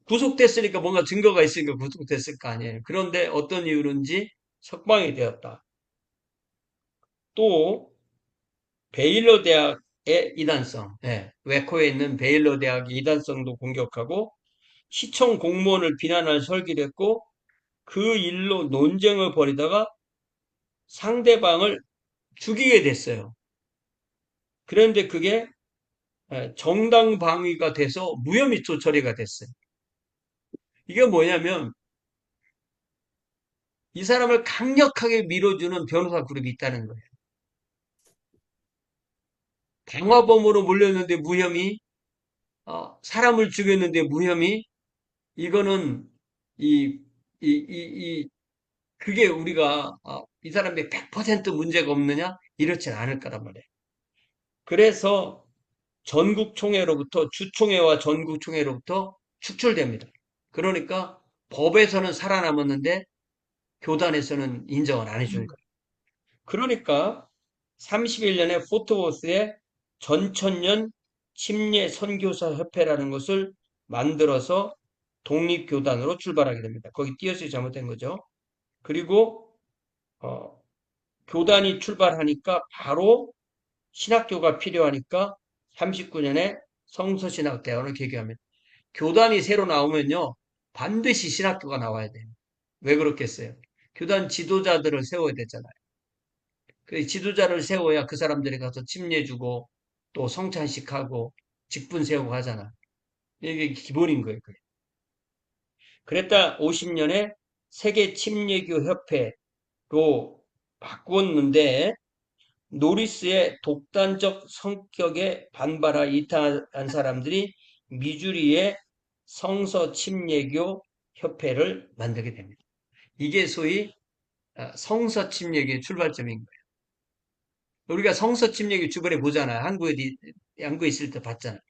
구속됐으니까 뭔가 증거가 있으니까 구속됐을 거 아니에요. 그런데 어떤 이유로인지 석방이 되었다. 또 베일러 대학의 이단성, 웨코에 있는 베일러 대학의 이단성도 공격하고 시청 공무원을 비난할 설기를 했고 그 일로 논쟁을 벌이다가 상대방을 죽이게 됐어요. 그런데 그게 정당방위가 돼서 무혐의초 처리가 됐어요. 이게 뭐냐면 이 사람을 강력하게 밀어주는 변호사 그룹이 있다는 거예요. 방화범으로 몰렸는데 무혐의, 사람을 죽였는데 무혐의, 이거는 이, 그게 우리가 이 사람이 100% 문제가 없느냐? 이렇진 않을 거란 말이에요. 그래서 전국총회로부터 주총회와 전국총회로부터 축출됩니다. 그러니까 법에서는 살아남았는데 교단에서는 인정을 안 해준 거예요. 그러니까 31년에 포트워스에 전천년 침례 선교사 협회라는 것을 만들어서 독립교단으로 출발하게 됩니다. 거기 띄어쓰기 잘못된 거죠. 그리고 교단이 출발하니까 바로 신학교가 필요하니까 39년에 성서신학대학원을 개교합니다. 교단이 새로 나오면요, 반드시 신학교가 나와야 돼요. 왜 그렇겠어요? 교단 지도자들을 세워야 되잖아요. 그 지도자를 세워야 그 사람들이 가서 침례주고 또 성찬식하고 직분 세우고 하잖아. 이게 기본인 거예요. 그게. 그랬다 50년에 세계 침례교 협회로 바꿨는데 노리스의 독단적 성격에 반발하 이탈한 사람들이 미주리의 성서 침례교 협회를 만들게 됩니다. 이게 소위 성서 침례교의 출발점인 거예요. 우리가 성서 침례교 주변에 보잖아요. 한국에 있을 때 봤잖아요.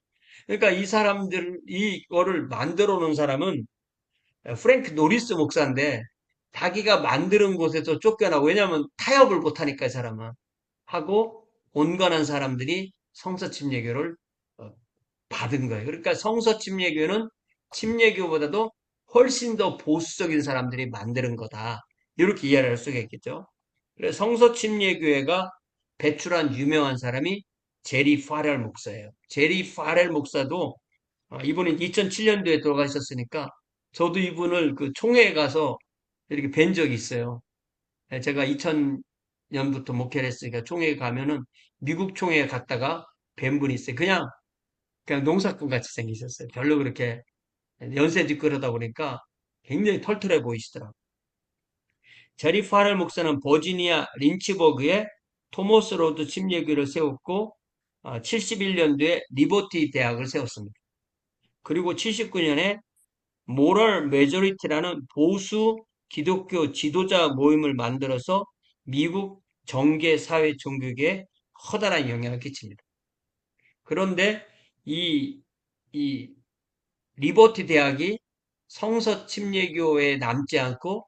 그러니까 이 사람들, 이거를 만들어 놓은 사람은 프랭크 노리스 목사인데 자기가 만드는 곳에서 쫓겨나고, 왜냐하면 타협을 못하니까 이 사람은. 하고 온건한 사람들이 성서 침례교를 받은 거예요. 그러니까 성서 침례교는 침례교보다도 훨씬 더 보수적인 사람들이 만드는 거다. 이렇게 이해를 할 수가 있겠죠. 그래서 성서 침례교회가 배출한 유명한 사람이 제리 파렐 목사예요. 제리 파렐 목사도 이분은 2007년도에 돌아가셨으니까 저도 이분을 그 총회에 가서 이렇게 뵌 적이 있어요. 제가 2000년부터 목회를 했으니까 총회에 가면은 미국 총회에 갔다가 뵌 분이 있어요. 그냥 농사꾼 같이 생기셨어요. 별로 그렇게 연세도 그러다 보니까 굉장히 털털해 보이시더라고요. 제리 파렐 목사는 버지니아 린치버그에 토머스 로드 침례교를 세웠고 71년도에 리버티 대학을 세웠습니다. 그리고 79년에 모럴 메조리티라는 보수 기독교 지도자 모임을 만들어서 미국 정계 사회 종교계에 커다란 영향을 끼칩니다. 그런데 이 리버티 대학이 성서 침례교에 남지 않고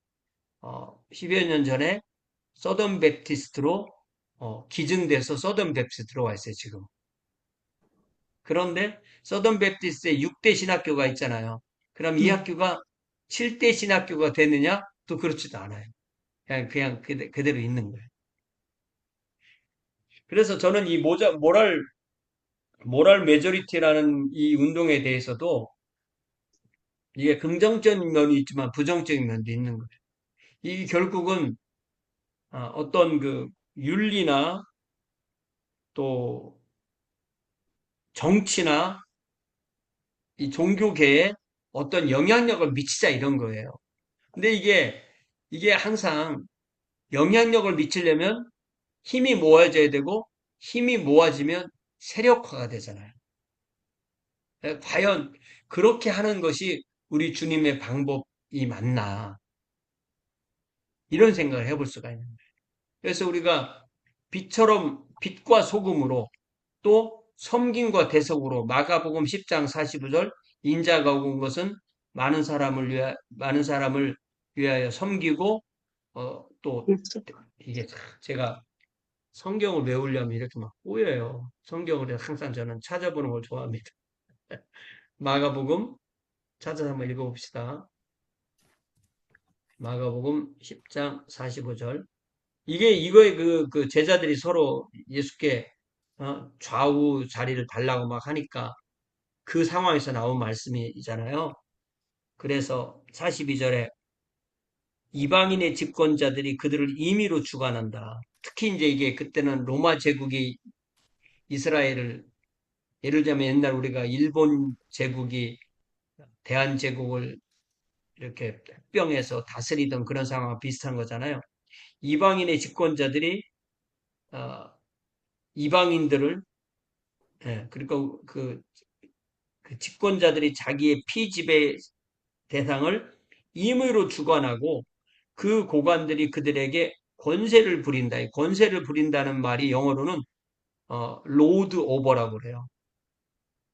10여 년 전에 서던 베프티스트로 기증돼서 서던 베프티스트 들어와 있어요, 지금. 그런데 서던 베프티스트에 6대 신학교가 있잖아요. 그럼 이 학교가 7대 신학교가 됐느냐? 또 그렇지도 않아요. 그냥 그대로 있는 거예요. 그래서 저는 이 모랄 메조리티라는 이 운동에 대해서도 이게 긍정적인 면이 있지만 부정적인 면도 있는 거예요. 이 결국은 어떤 그 윤리나 또 정치나 이 종교계에 어떤 영향력을 미치자 이런 거예요. 근데 이게 항상 영향력을 미치려면 힘이 모아져야 되고 힘이 모아지면 세력화가 되잖아요. 과연 그렇게 하는 것이 우리 주님의 방법이 맞나? 이런 생각을 해볼 수가 있는 거예요. 그래서 우리가 빛과 소금으로 또 섬김과 대속으로 마가복음 10장 45절 인자가 온 것은 많은 사람을 위하여 섬기고 또 이게 제가 성경을 외우려면 이렇게 막 꼬여요. 성경을 항상 저는 찾아보는 걸 좋아합니다. 마가복음 찾아서 한번 읽어봅시다. 마가복음 10장 45절. 이거에 그 제자들이 서로 예수께 좌우 자리를 달라고 막 하니까 그 상황에서 나온 말씀이잖아요. 그래서 42절에 이방인의 집권자들이 그들을 임의로 주관한다. 특히 이제 이게 그때는 로마 제국이 이스라엘을, 예를 들자면 옛날 우리가 일본 제국이 대한제국을 이렇게 폐병해서 다스리던 그런 상황과 비슷한 거잖아요. 이방인의 집권자들이 어, 이방인들을, 그리고 그 집권자들이 자기의 피지배 대상을 임의로 주관하고 그 고관들이 그들에게 권세를 부린다. 이 권세를 부린다는 말이 영어로는 로드 오버라고 그래요.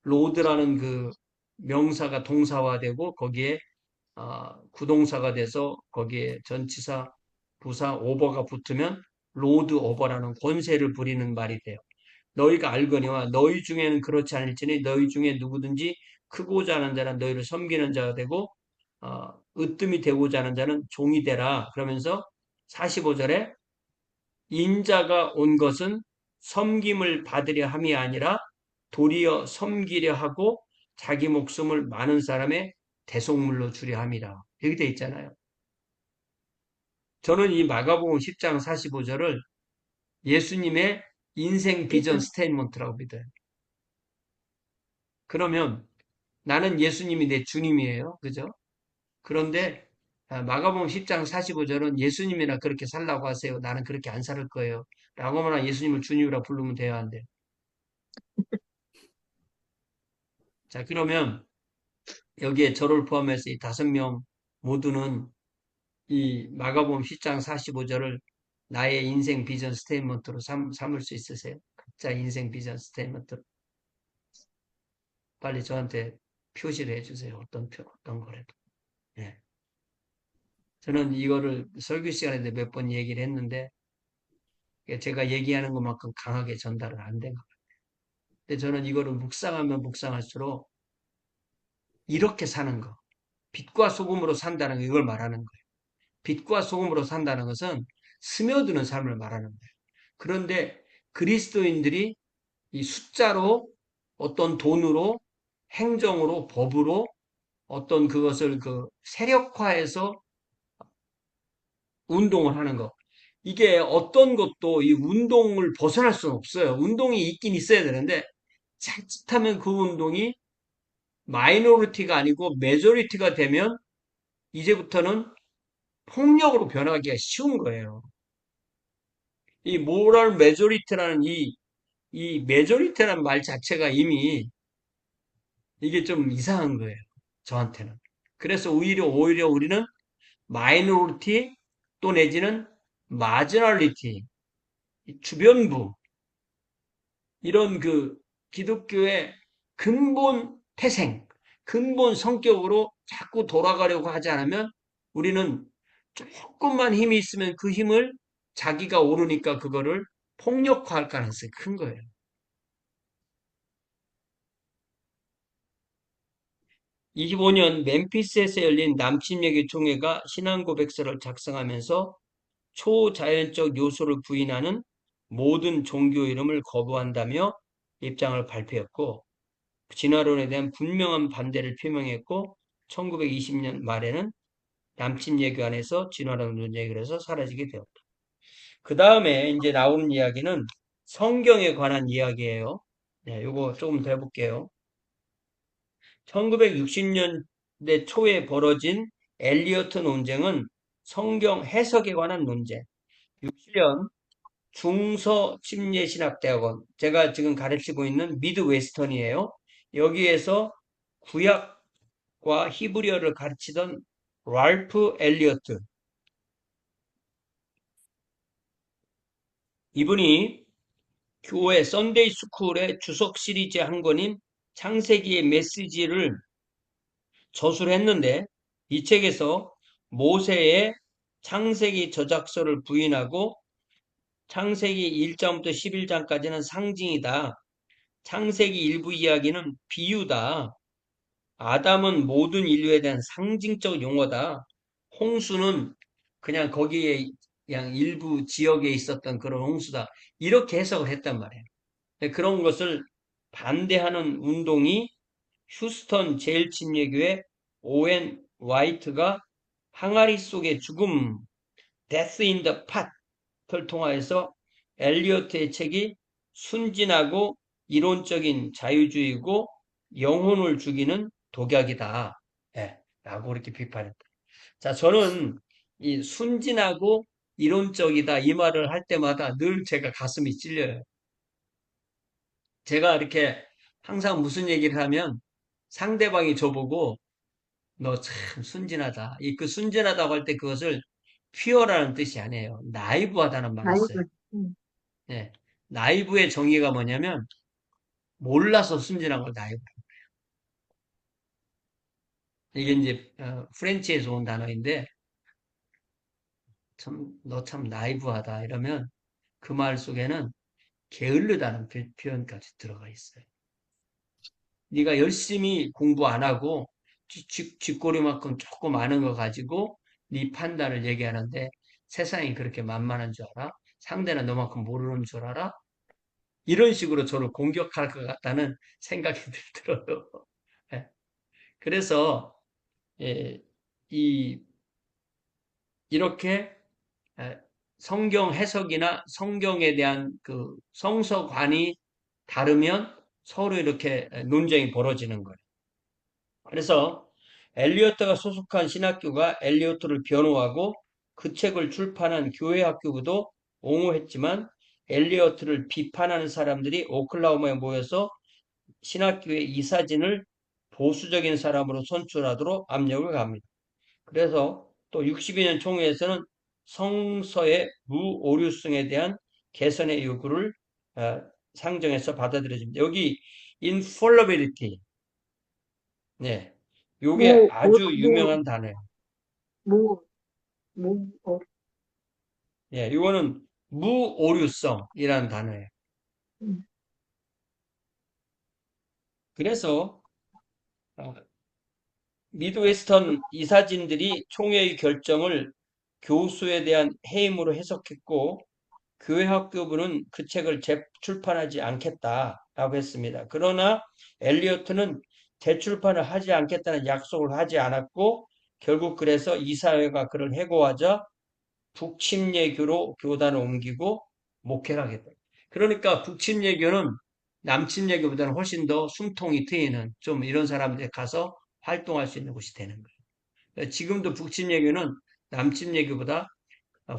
로드라는 그 명사가 동사화되고 거기에 구동사가 돼서 거기에 전치사, 부사, 오버가 붙으면 로드 오버라는 권세를 부리는 말이 돼요. 너희가 알거니와 너희 중에는 그렇지 않을지니 너희 중에 누구든지 크고자 하는 자는 너희를 섬기는 자가 되고 으뜸이 되고자 하는 자는 종이 되라. 그러면서 45절에 인자가 온 것은 섬김을 받으려 함이 아니라 도리어 섬기려 하고 자기 목숨을 많은 사람의 대속물로 주려 함이라. 여기 돼 있잖아요. 저는 이 마가복음 10장 45절을 예수님의 인생 비전 스테이트먼트라고 믿어요. 그러면 나는 예수님이 내 주님이에요. 그죠? 그런데 마가복음 10장 45절은 예수님이나 그렇게 살라고 하세요. 나는 그렇게 안 살 거예요. 라고 하면 예수님을 주님이라 부르면 돼야 한대. 자, 그러면 여기에 저를 포함해서 이 5명 모두는 이 마가복음 10장 45절을 나의 인생 비전 스테이트먼트로 삼을 수 있으세요? 각자 인생 비전 스테이트먼트로. 빨리 저한테 표시를 해주세요. 어떤 거라도. 예. 저는 이거를 설교 시간에 몇 번 얘기를 했는데 제가 얘기하는 것만큼 강하게 전달을 안 된 것 같아요. 근데 저는 이거를 묵상하면 묵상할수록 이렇게 사는 거, 빛과 소금으로 산다는 거, 이걸 말하는 거예요. 빛과 소금으로 산다는 것은 스며드는 삶을 말하는 거예요. 그런데 그리스도인들이 이 숫자로 어떤 돈으로 행정으로 법으로 어떤 그것을 그 세력화해서 운동을 하는 거. 이게 어떤 것도 이 운동을 벗어날 수는 없어요. 운동이 있긴 있어야 되는데 자칫하면 그 운동이 마이너리티가 아니고 메조리티가 되면 이제부터는 폭력으로 변하기가 쉬운 거예요. 이 모럴 메조리티라는 이 메조리티라는 말 자체가 이미 이게 좀 이상한 거예요. 저한테는. 그래서 오히려 우리는 마이너리티 또 내지는 마지널리티, 주변부 이런 그 기독교의 근본 태생, 근본 성격으로 자꾸 돌아가려고 하지 않으면 우리는 조금만 힘이 있으면 그 힘을 자기가 오르니까 그거를 폭력화할 가능성이 큰 거예요. 25년 멤피스에서 열린 남침예교 총회가 신앙 고백서를 작성하면서 초자연적 요소를 부인하는 모든 종교 이름을 거부한다며 입장을 발표했고 진화론에 대한 분명한 반대를 표명했고 1920년 말에는 남침예교 안에서 진화론 논쟁이 그래서 사라지게 되었다. 그 다음에 이제 나오는 이야기는 성경에 관한 이야기예요. 네, 요거 조금 더 해볼게요. 1960년대 초에 벌어진 엘리어트 논쟁은 성경 해석에 관한 논쟁. 60년 중서침례신학대학원, 제가 지금 가르치고 있는 미드웨스턴이에요. 여기에서 구약과 히브리어를 가르치던 랄프 엘리어트, 이분이 교회 썬데이 스쿨의 주석 시리즈 한 권인 창세기의 메시지를 저술했는데 이 책에서 모세의 창세기 저작서를 부인하고 창세기 1장부터 11장까지는 상징이다. 창세기 일부 이야기는 비유다. 아담은 모든 인류에 대한 상징적 용어다. 홍수는 그냥 거기에 그냥 일부 지역에 있었던 그런 홍수다. 이렇게 해석을 했단 말이에요. 근데 그런 것을 반대하는 운동이 휴스턴 제일침례교회 오웬 화이트가 항아리 속의 죽음, Death in the Pot을 통하여서 엘리어트의 책이 순진하고 이론적인 자유주의고 영혼을 죽이는 독약이다. 예, 라고 이렇게 비판했다. 자, 저는 이 순진하고 이론적이다 이 말을 할 때마다 늘 제가 가슴이 찔려요. 제가 이렇게 항상 무슨 얘기를 하면 상대방이 저보고 너 참 순진하다. 이 그 순진하다고 할 때 그것을 퓨어라는 뜻이 아니에요. 나이브하다는 말을 써요. 나이가. 음. 예. 나이브의 정의가 뭐냐면 몰라서 순진한 걸 나이브. 이게 이제 프렌치에서 온 단어인데 참 너 참 나이브하다 이러면 그 말 속에는 게을르다는 표현까지 들어가 있어요. 네가 열심히 공부 안 하고 쥐꼬리만큼 조금 아는 거 가지고 네 판단을 얘기하는데 세상이 그렇게 만만한 줄 알아? 상대는 너만큼 모르는 줄 알아? 이런 식으로 저를 공격할 것 같다는 생각이 들어요. 예. 그래서 예, 이 이렇게 성경 해석이나 성경에 대한 그 성서관이 다르면 서로 이렇게 논쟁이 벌어지는 거예요. 그래서 엘리어트가 소속한 신학교가 엘리어트를 변호하고 그 책을 출판한 교회 학교부도 옹호했지만 엘리어트를 비판하는 사람들이 오클라호마에 모여서 신학교의 이사진을 보수적인 사람으로 선출하도록 압력을 가합니다. 그래서 또 62년 총회에서는 성서의 무오류성에 대한 개선의 요구를 상정해서 받아들여집니다. 여기 infallibility, 네, 요게 뭐, 뭐, 아주 뭐, 유명한 단어예요. 뭐, 예, 이거는 무오류성이라는 단어예요. 음. 그래서 미드웨스턴 이사진들이 총회의 결정을 교수에 대한 해임으로 해석했고 교회 학교부는 그 책을 재출판하지 않겠다라고 했습니다. 그러나 엘리어트는 재출판을 하지 않겠다는 약속을 하지 않았고 결국 그래서 이사회가 그를 해고하자 북침례교로 교단을 옮기고 목회를 하겠다. 그러니까 북침례교는 남침례교보다는 훨씬 더 숨통이 트이는 좀 이런 사람들이 가서 활동할 수 있는 곳이 되는 거예요. 지금도 북침례교는 남침례교보다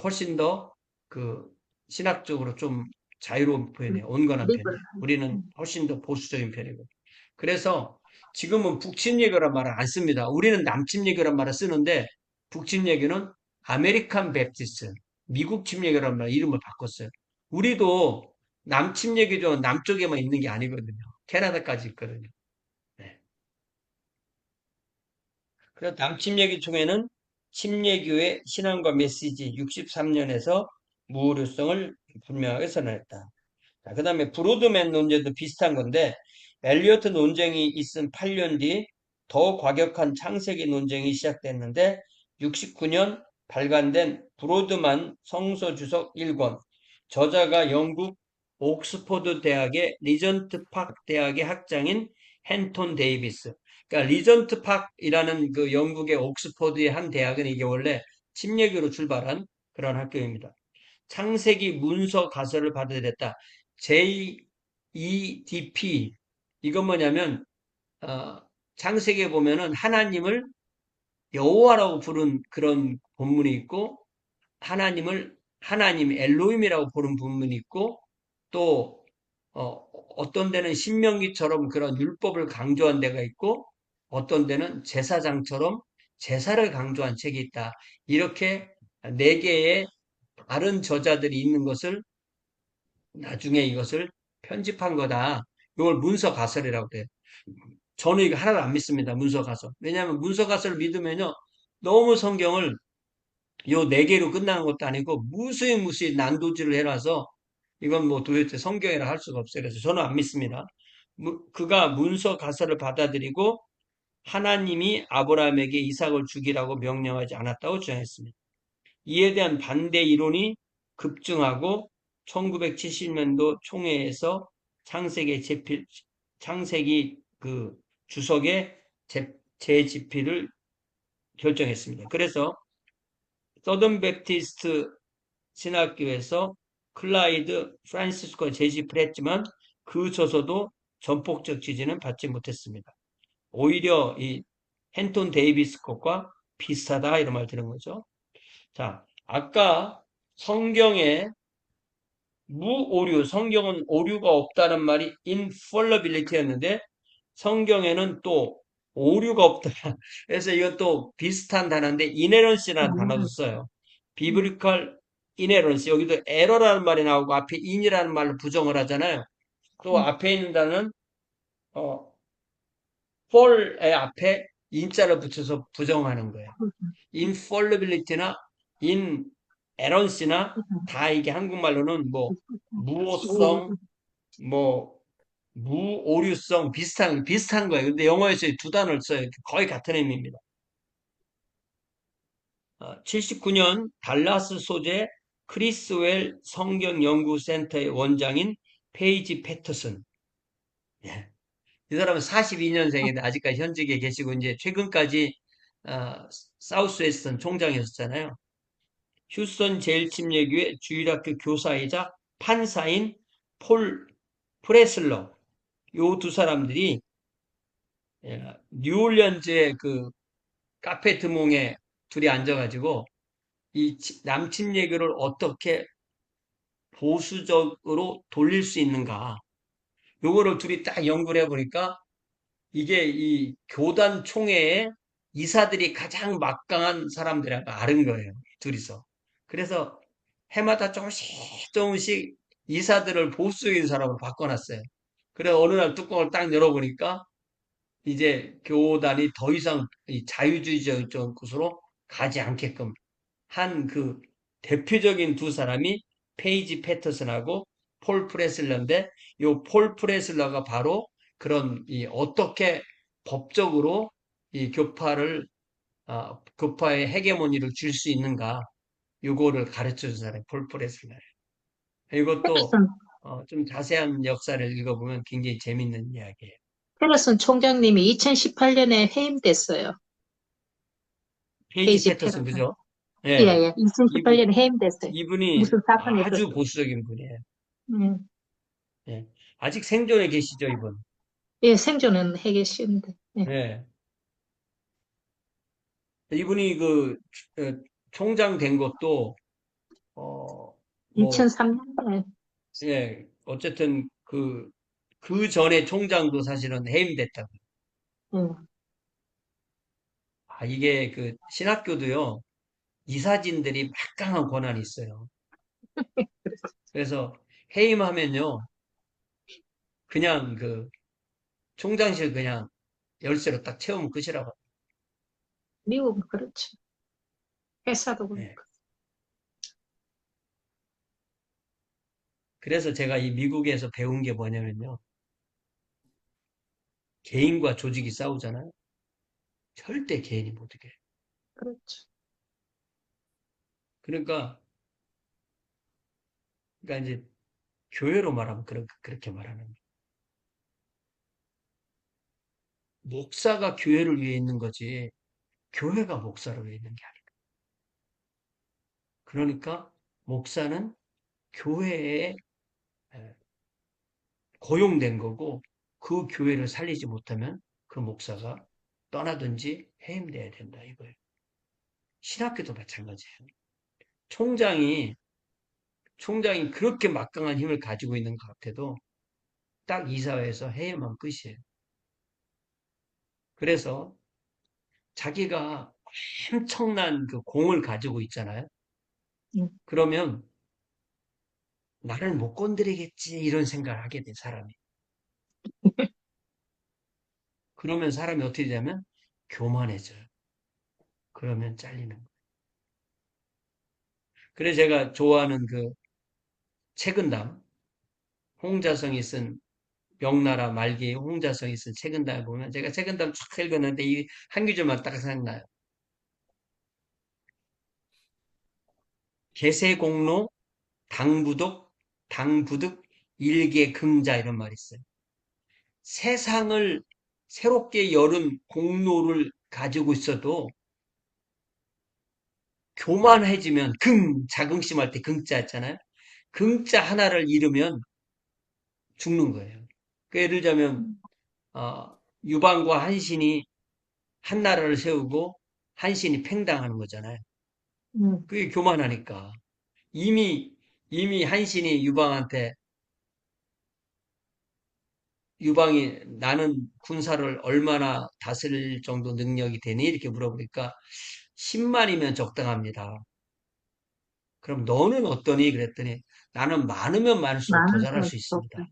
훨씬 더 그 신학적으로 좀 자유로운 편이에요. 온건한 편이에요. 리버럴. 우리는 훨씬 더 보수적인 편이고. 그래서 지금은 북침례교란 말을 안 씁니다. 우리는 남침례교란 말을 쓰는데 북침례교는 아메리칸 베프티스트, 미국 침례교란 말 이름을 바꿨어요. 우리도 남침례교죠. 남쪽에만 있는 게 아니거든요. 캐나다까지 있거든요. 네. 그래서 남침례교 총회는 침례교의 신앙과 메시지 63년에서 무오류성을 분명하게 선언했다. 자, 그 다음에 브로드맨 논제도 비슷한 건데 엘리어트 논쟁이 있은 8년 뒤 더 과격한 창세기 논쟁이 시작됐는데 69년 발간된 브로드만 성서 주석 1권 저자가 영국 옥스퍼드 대학의 리전트 팍 대학의 학장인 헨톤 데이비스. 그러니까 리전트 팍이라는 그 영국의 옥스퍼드의 한 대학은 이게 원래 침례교로 출발한 그런 학교입니다. 창세기 문서 가설을 받아들였다. JEDP 이건 뭐냐면 창세기에 보면은 하나님을 여호와라고 부른 그런 본문이 있고 하나님을 하나님 엘로힘이라고 부른 본문이 있고 또 어떤 데는 신명기처럼 그런 율법을 강조한 데가 있고 어떤 데는 제사장처럼 제사를 강조한 책이 있다. 이렇게 네 개의 다른 저자들이 있는 것을 나중에 이것을 편집한 거다. 이걸 문서 가설이라고 해요. 저는 이거 하나도 안 믿습니다. 문서 가설. 왜냐하면 문서 가설을 믿으면요. 너무 성경을 요 네 개로 끝나는 것도 아니고 무수히 난도질을 해놔서 이건 뭐 도대체 성경이라 할 수가 없어요. 그래서 저는 안 믿습니다. 그가 문서 가서를 받아들이고 하나님이 아브라함에게 이삭을 죽이라고 명령하지 않았다고 주장했습니다. 이에 대한 반대 이론이 급증하고 1970년도 총회에서 창세기 그 주석의 재집필을 결정했습니다. 그래서 서던 베프티스트 신학교에서 클라이드 프란시스코가 재집필 했지만 그 저서도 전폭적 지지는 받지 못했습니다. 오히려 이 헨톤 데이비스 것과 비슷하다 이런 말 들은 거죠. 자, 아까 성경에 무오류, 성경은 오류가 없다는 말이 infallibility였는데 성경에는 또 오류가 없다. 그래서 이건 또 비슷한 단어인데 inherency라는 단어도 써요. biblical inerrancy. 여기도 error라는 말이 나오고 앞에 in이라는 말로 부정을 하잖아요. 또 앞에 있는 단어는 fall의 앞에 in자를 붙여서 부정하는 거예요. infallibility나 inerrancy나 다 이게 한국말로는 뭐 무오성, 뭐 무오류성 비슷한 거예요. 근데 영어에서 이 두 단어를 써요. 거의 같은 의미입니다. 79년 달라스 소재 크리스웰 성경연구센터의 원장인 페이지 패터슨. 예. 이 사람은 42년생인데 아직까지 현직에 계시고 이제 최근까지 사우스웨스턴 총장이었잖아요. 휴스턴 제일침례교회 주일학교 교사이자 판사인 폴 프레슬러. 요 두 사람들이 뉴올리언즈의 그 카페 드몽에 둘이 앉아가지고 이 남침례교를 어떻게 보수적으로 돌릴 수 있는가. 요거를 둘이 딱 연구를 해보니까 이게 이 교단 총회에 이사들이 가장 막강한 사람들이라고 아는 거예요. 둘이서. 그래서 해마다 조금씩 이사들을 보수적인 사람으로 바꿔놨어요. 그래서 어느 날 뚜껑을 딱 열어보니까 이제 교단이 더 이상 이 자유주의적 곳으로 가지 않게끔 한 그 대표적인 두 사람이 페이지 패터슨하고 폴 프레슬러인데 요 폴 프레슬러가 바로 그런 이 어떻게 법적으로 이 교파의 헤게모니를 줄 수 있는가 요거를 가르쳐 준 사람이 폴 프레슬러예요. 이것도 페르슨, 좀 자세한 역사를 읽어보면 굉장히 재밌는 이야기예요. 페르슨 총장님이 2018년에 해임됐어요. 페이지 페이지 패터슨 페르슨. 그죠? 예, 예. 예. 이분 2018년에 해임됐어요. 이분이 무슨 사건이 아주 있었죠. 보수적인 분이에요. 음. 예. 아직 생존해 계시죠, 이분? 예, 생존은 해 계시는데. 예. 예. 이분이 총장 된 것도, 뭐, 2003년에. 예, 어쨌든 그 전에 총장도 사실은 해임됐다고. 이게 신학교도요, 이사진들이 막강한 권한이 있어요. 그래서 해임하면요, 그냥 총장실 그냥 열쇠로 딱 채우면 끝이라고. 미국은 그렇죠. 회사도 예. 그렇고. 그래서 제가 이 미국에서 배운 게 뭐냐면요. 개인과 조직이 싸우잖아요. 절대 개인이 못 이겨요. 그렇죠. 그러니까 이제 교회로 말하면 그렇게 말하는 거예요. 목사가 교회를 위해 있는 거지 교회가 목사를 위해 있는 게 아니에요. 그러니까 목사는 교회에 고용된 거고 그 교회를 살리지 못하면 그 목사가 떠나든지 해임돼야 된다 이거예요. 신학교도 마찬가지예요. 총장이 그렇게 막강한 힘을 가지고 있는 것 같아도 딱 이사회에서 해임하면 끝이에요. 그래서 자기가 엄청난 그 공을 가지고 있잖아요. 음. 그러면 나를 못 건드리겠지 이런 생각을 하게 돼 사람이. 그러면 사람이 어떻게 되냐면 교만해져요. 그러면 잘리는 거예요. 그래서 제가 좋아하는 그 책은담, 홍자성이 쓴 명나라 말기의 홍자성이 쓴 책은담에 보면 제가 책은담 쫙 읽었는데 이 한 구절만 딱 생각나요. 개세공로 당부득 일개금자 이런 말이 있어요. 세상을 새롭게 열은 공로를 가지고 있어도 교만해지면 자긍심할 때 긍자 했잖아요. 긍자 하나를 잃으면 죽는 거예요. 그 예를 들자면 유방과 한신이 한 나라를 세우고 한신이 팽당하는 거잖아요. 그게 교만하니까 이미 한신이 유방이 나는 군사를 얼마나 다스릴 정도 능력이 되니? 이렇게 물어보니까 10만이면 적당합니다. 그럼 너는 어떠니? 그랬더니 나는 많으면 많을수록 더 잘할 수 있습니다.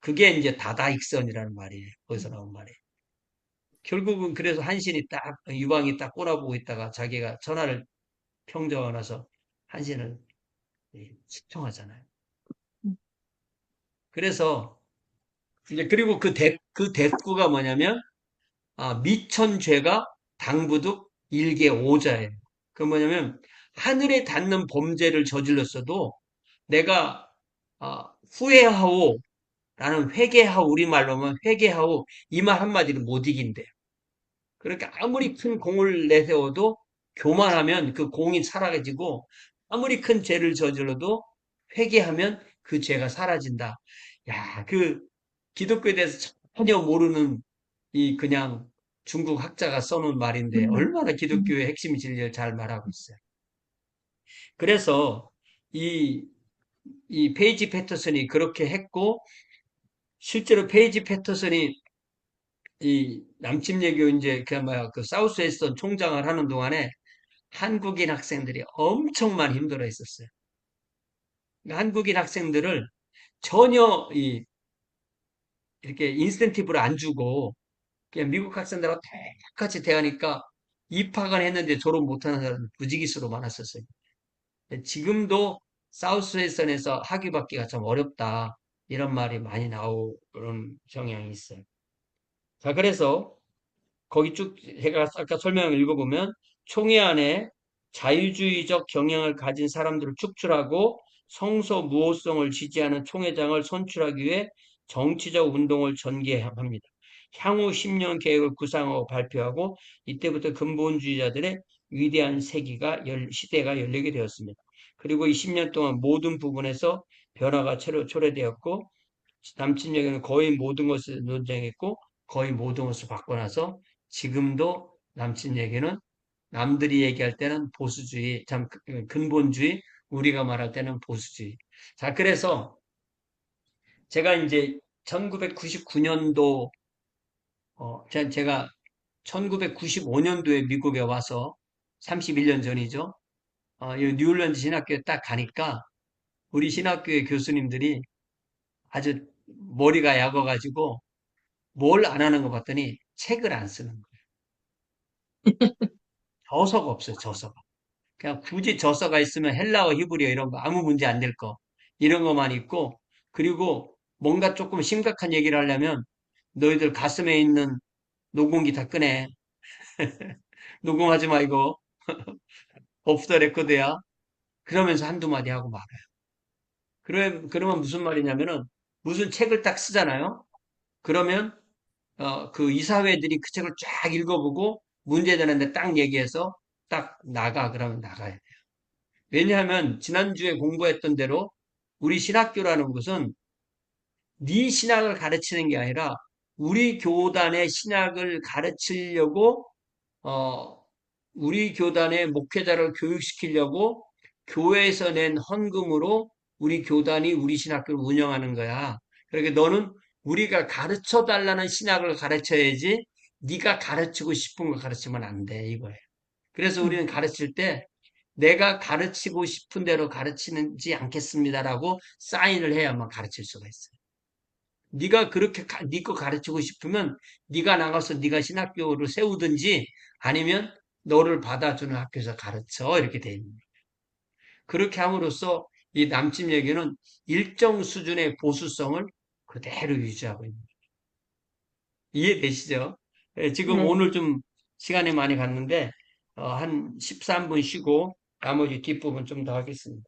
그게 이제 다다익선이라는 말이에요. 거기서 나온 말이에요. 결국은 그래서 한신이 딱 유방이 딱 꼬라보고 있다가 자기가 전하를 평정하고 나서 한신을 숙청하잖아요. 그래서 이제 그리고 그 대꾸가 뭐냐면 미천죄가 당부득 일개 오자예요. 그 뭐냐면 하늘에 닿는 범죄를 저질렀어도 내가 후회하오 라는 회개하오 우리말로 하면 회개하오 이 말 한마디를 못 이긴대요. 그러니까 아무리 큰 공을 내세워도 교만하면 그 공이 사라지고 아무리 큰 죄를 저질러도 회개하면 그 죄가 사라진다. 야, 그 기독교에 대해서 전혀 모르는 이 그냥 중국 학자가 써놓은 말인데 얼마나 기독교의 핵심 진리를 잘 말하고 있어요. 그래서 이, 이 페이지 패터슨이 그렇게 했고 실제로 페이지 패터슨이 이 남침예교 이제 그 사우스 웨스턴 총장을 하는 동안에 한국인 학생들이 엄청 많이 힘들어 했었어요. 그러니까 한국인 학생들을 전혀 이렇게 인센티브를 안 주고 그냥 미국 학생들하고 똑같이 대하니까 입학은 했는데 졸업 못하는 사람들 부지기수로 많았었어요. 지금도 사우스 웨스턴에서 학위 받기가 참 어렵다 이런 말이 많이 나오는 경향이 있어요. 자, 그래서 거기 쭉 제가 아까 설명을 읽어보면 총회 안에 자유주의적 경향을 가진 사람들을 축출하고 성소무호성을 지지하는 총회장을 선출하기 위해 정치적 운동을 전개합니다. 향후 10년 계획을 구상하고 발표하고 이때부터 근본주의자들의 위대한 시대가 열리게 되었습니다. 그리고 이 10년 동안 모든 부분에서 변화가 초래되었고 남친에게는 거의 모든 것을 논쟁했고 거의 모든 것을 바꿔놔서 지금도 남친에게는 남들이 얘기할 때는 보수주의, 참 근본주의, 우리가 말할 때는 보수주의. 자, 그래서 제가 이제 1999년도 제가 1995년도에 미국에 와서 31년 전이죠. 이 뉴올리언즈 신학교에 딱 가니까 우리 신학교의 교수님들이 아주 머리가 약아가지고 뭘 안 하는 거 봤더니 책을 안 쓰는 거예요. 저서가 없어요, 저서가. 그냥 굳이 저서가 있으면 헬라어, 히브리어 이런 거 아무 문제 안 될 거. 이런 것만 있고, 그리고 뭔가 조금 심각한 얘기를 하려면 너희들 가슴에 있는 녹음기 다 끄내. 녹음하지 말고. 오프 더 레코드야. 그러면서 한두 마디 하고 말아요. 그러면 무슨 말이냐면은 무슨 책을 딱 쓰잖아요. 그러면 그 이사회들이 그 책을 쫙 읽어보고 문제되는데 딱 얘기해서 딱 나가 그러면 나가야 돼요. 왜냐하면 지난주에 공부했던 대로 우리 신학교라는 것은 네 신학을 가르치는 게 아니라 우리 교단의 신학을 가르치려고 어, 우리 교단의 목회자를 교육시키려고 교회에서 낸 헌금으로 우리 교단이 우리 신학교를 운영하는 거야. 그러니까 너는 우리가 가르쳐 달라는 신학을 가르쳐야지 네가 가르치고 싶은 걸 가르치면 안 돼, 이거예요. 그래서 우리는 가르칠 때 내가 가르치고 싶은 대로 가르치지 않겠습니다라고 사인을 해야만 가르칠 수가 있어요. 네가 그렇게 네 거 가르치고 싶으면 네가 나가서 네가 신학교를 세우든지 아니면 너를 받아주는 학교에서 가르쳐 이렇게 돼 있는 거예요. 그렇게 함으로써 이 남침 얘기는 일정 수준의 보수성을 그대로 유지하고 있는 거예요. 이해되시죠? 예, 지금 네. 오늘 좀 시간이 많이 갔는데 한 13분 쉬고 나머지 뒷부분 좀 더 하겠습니다.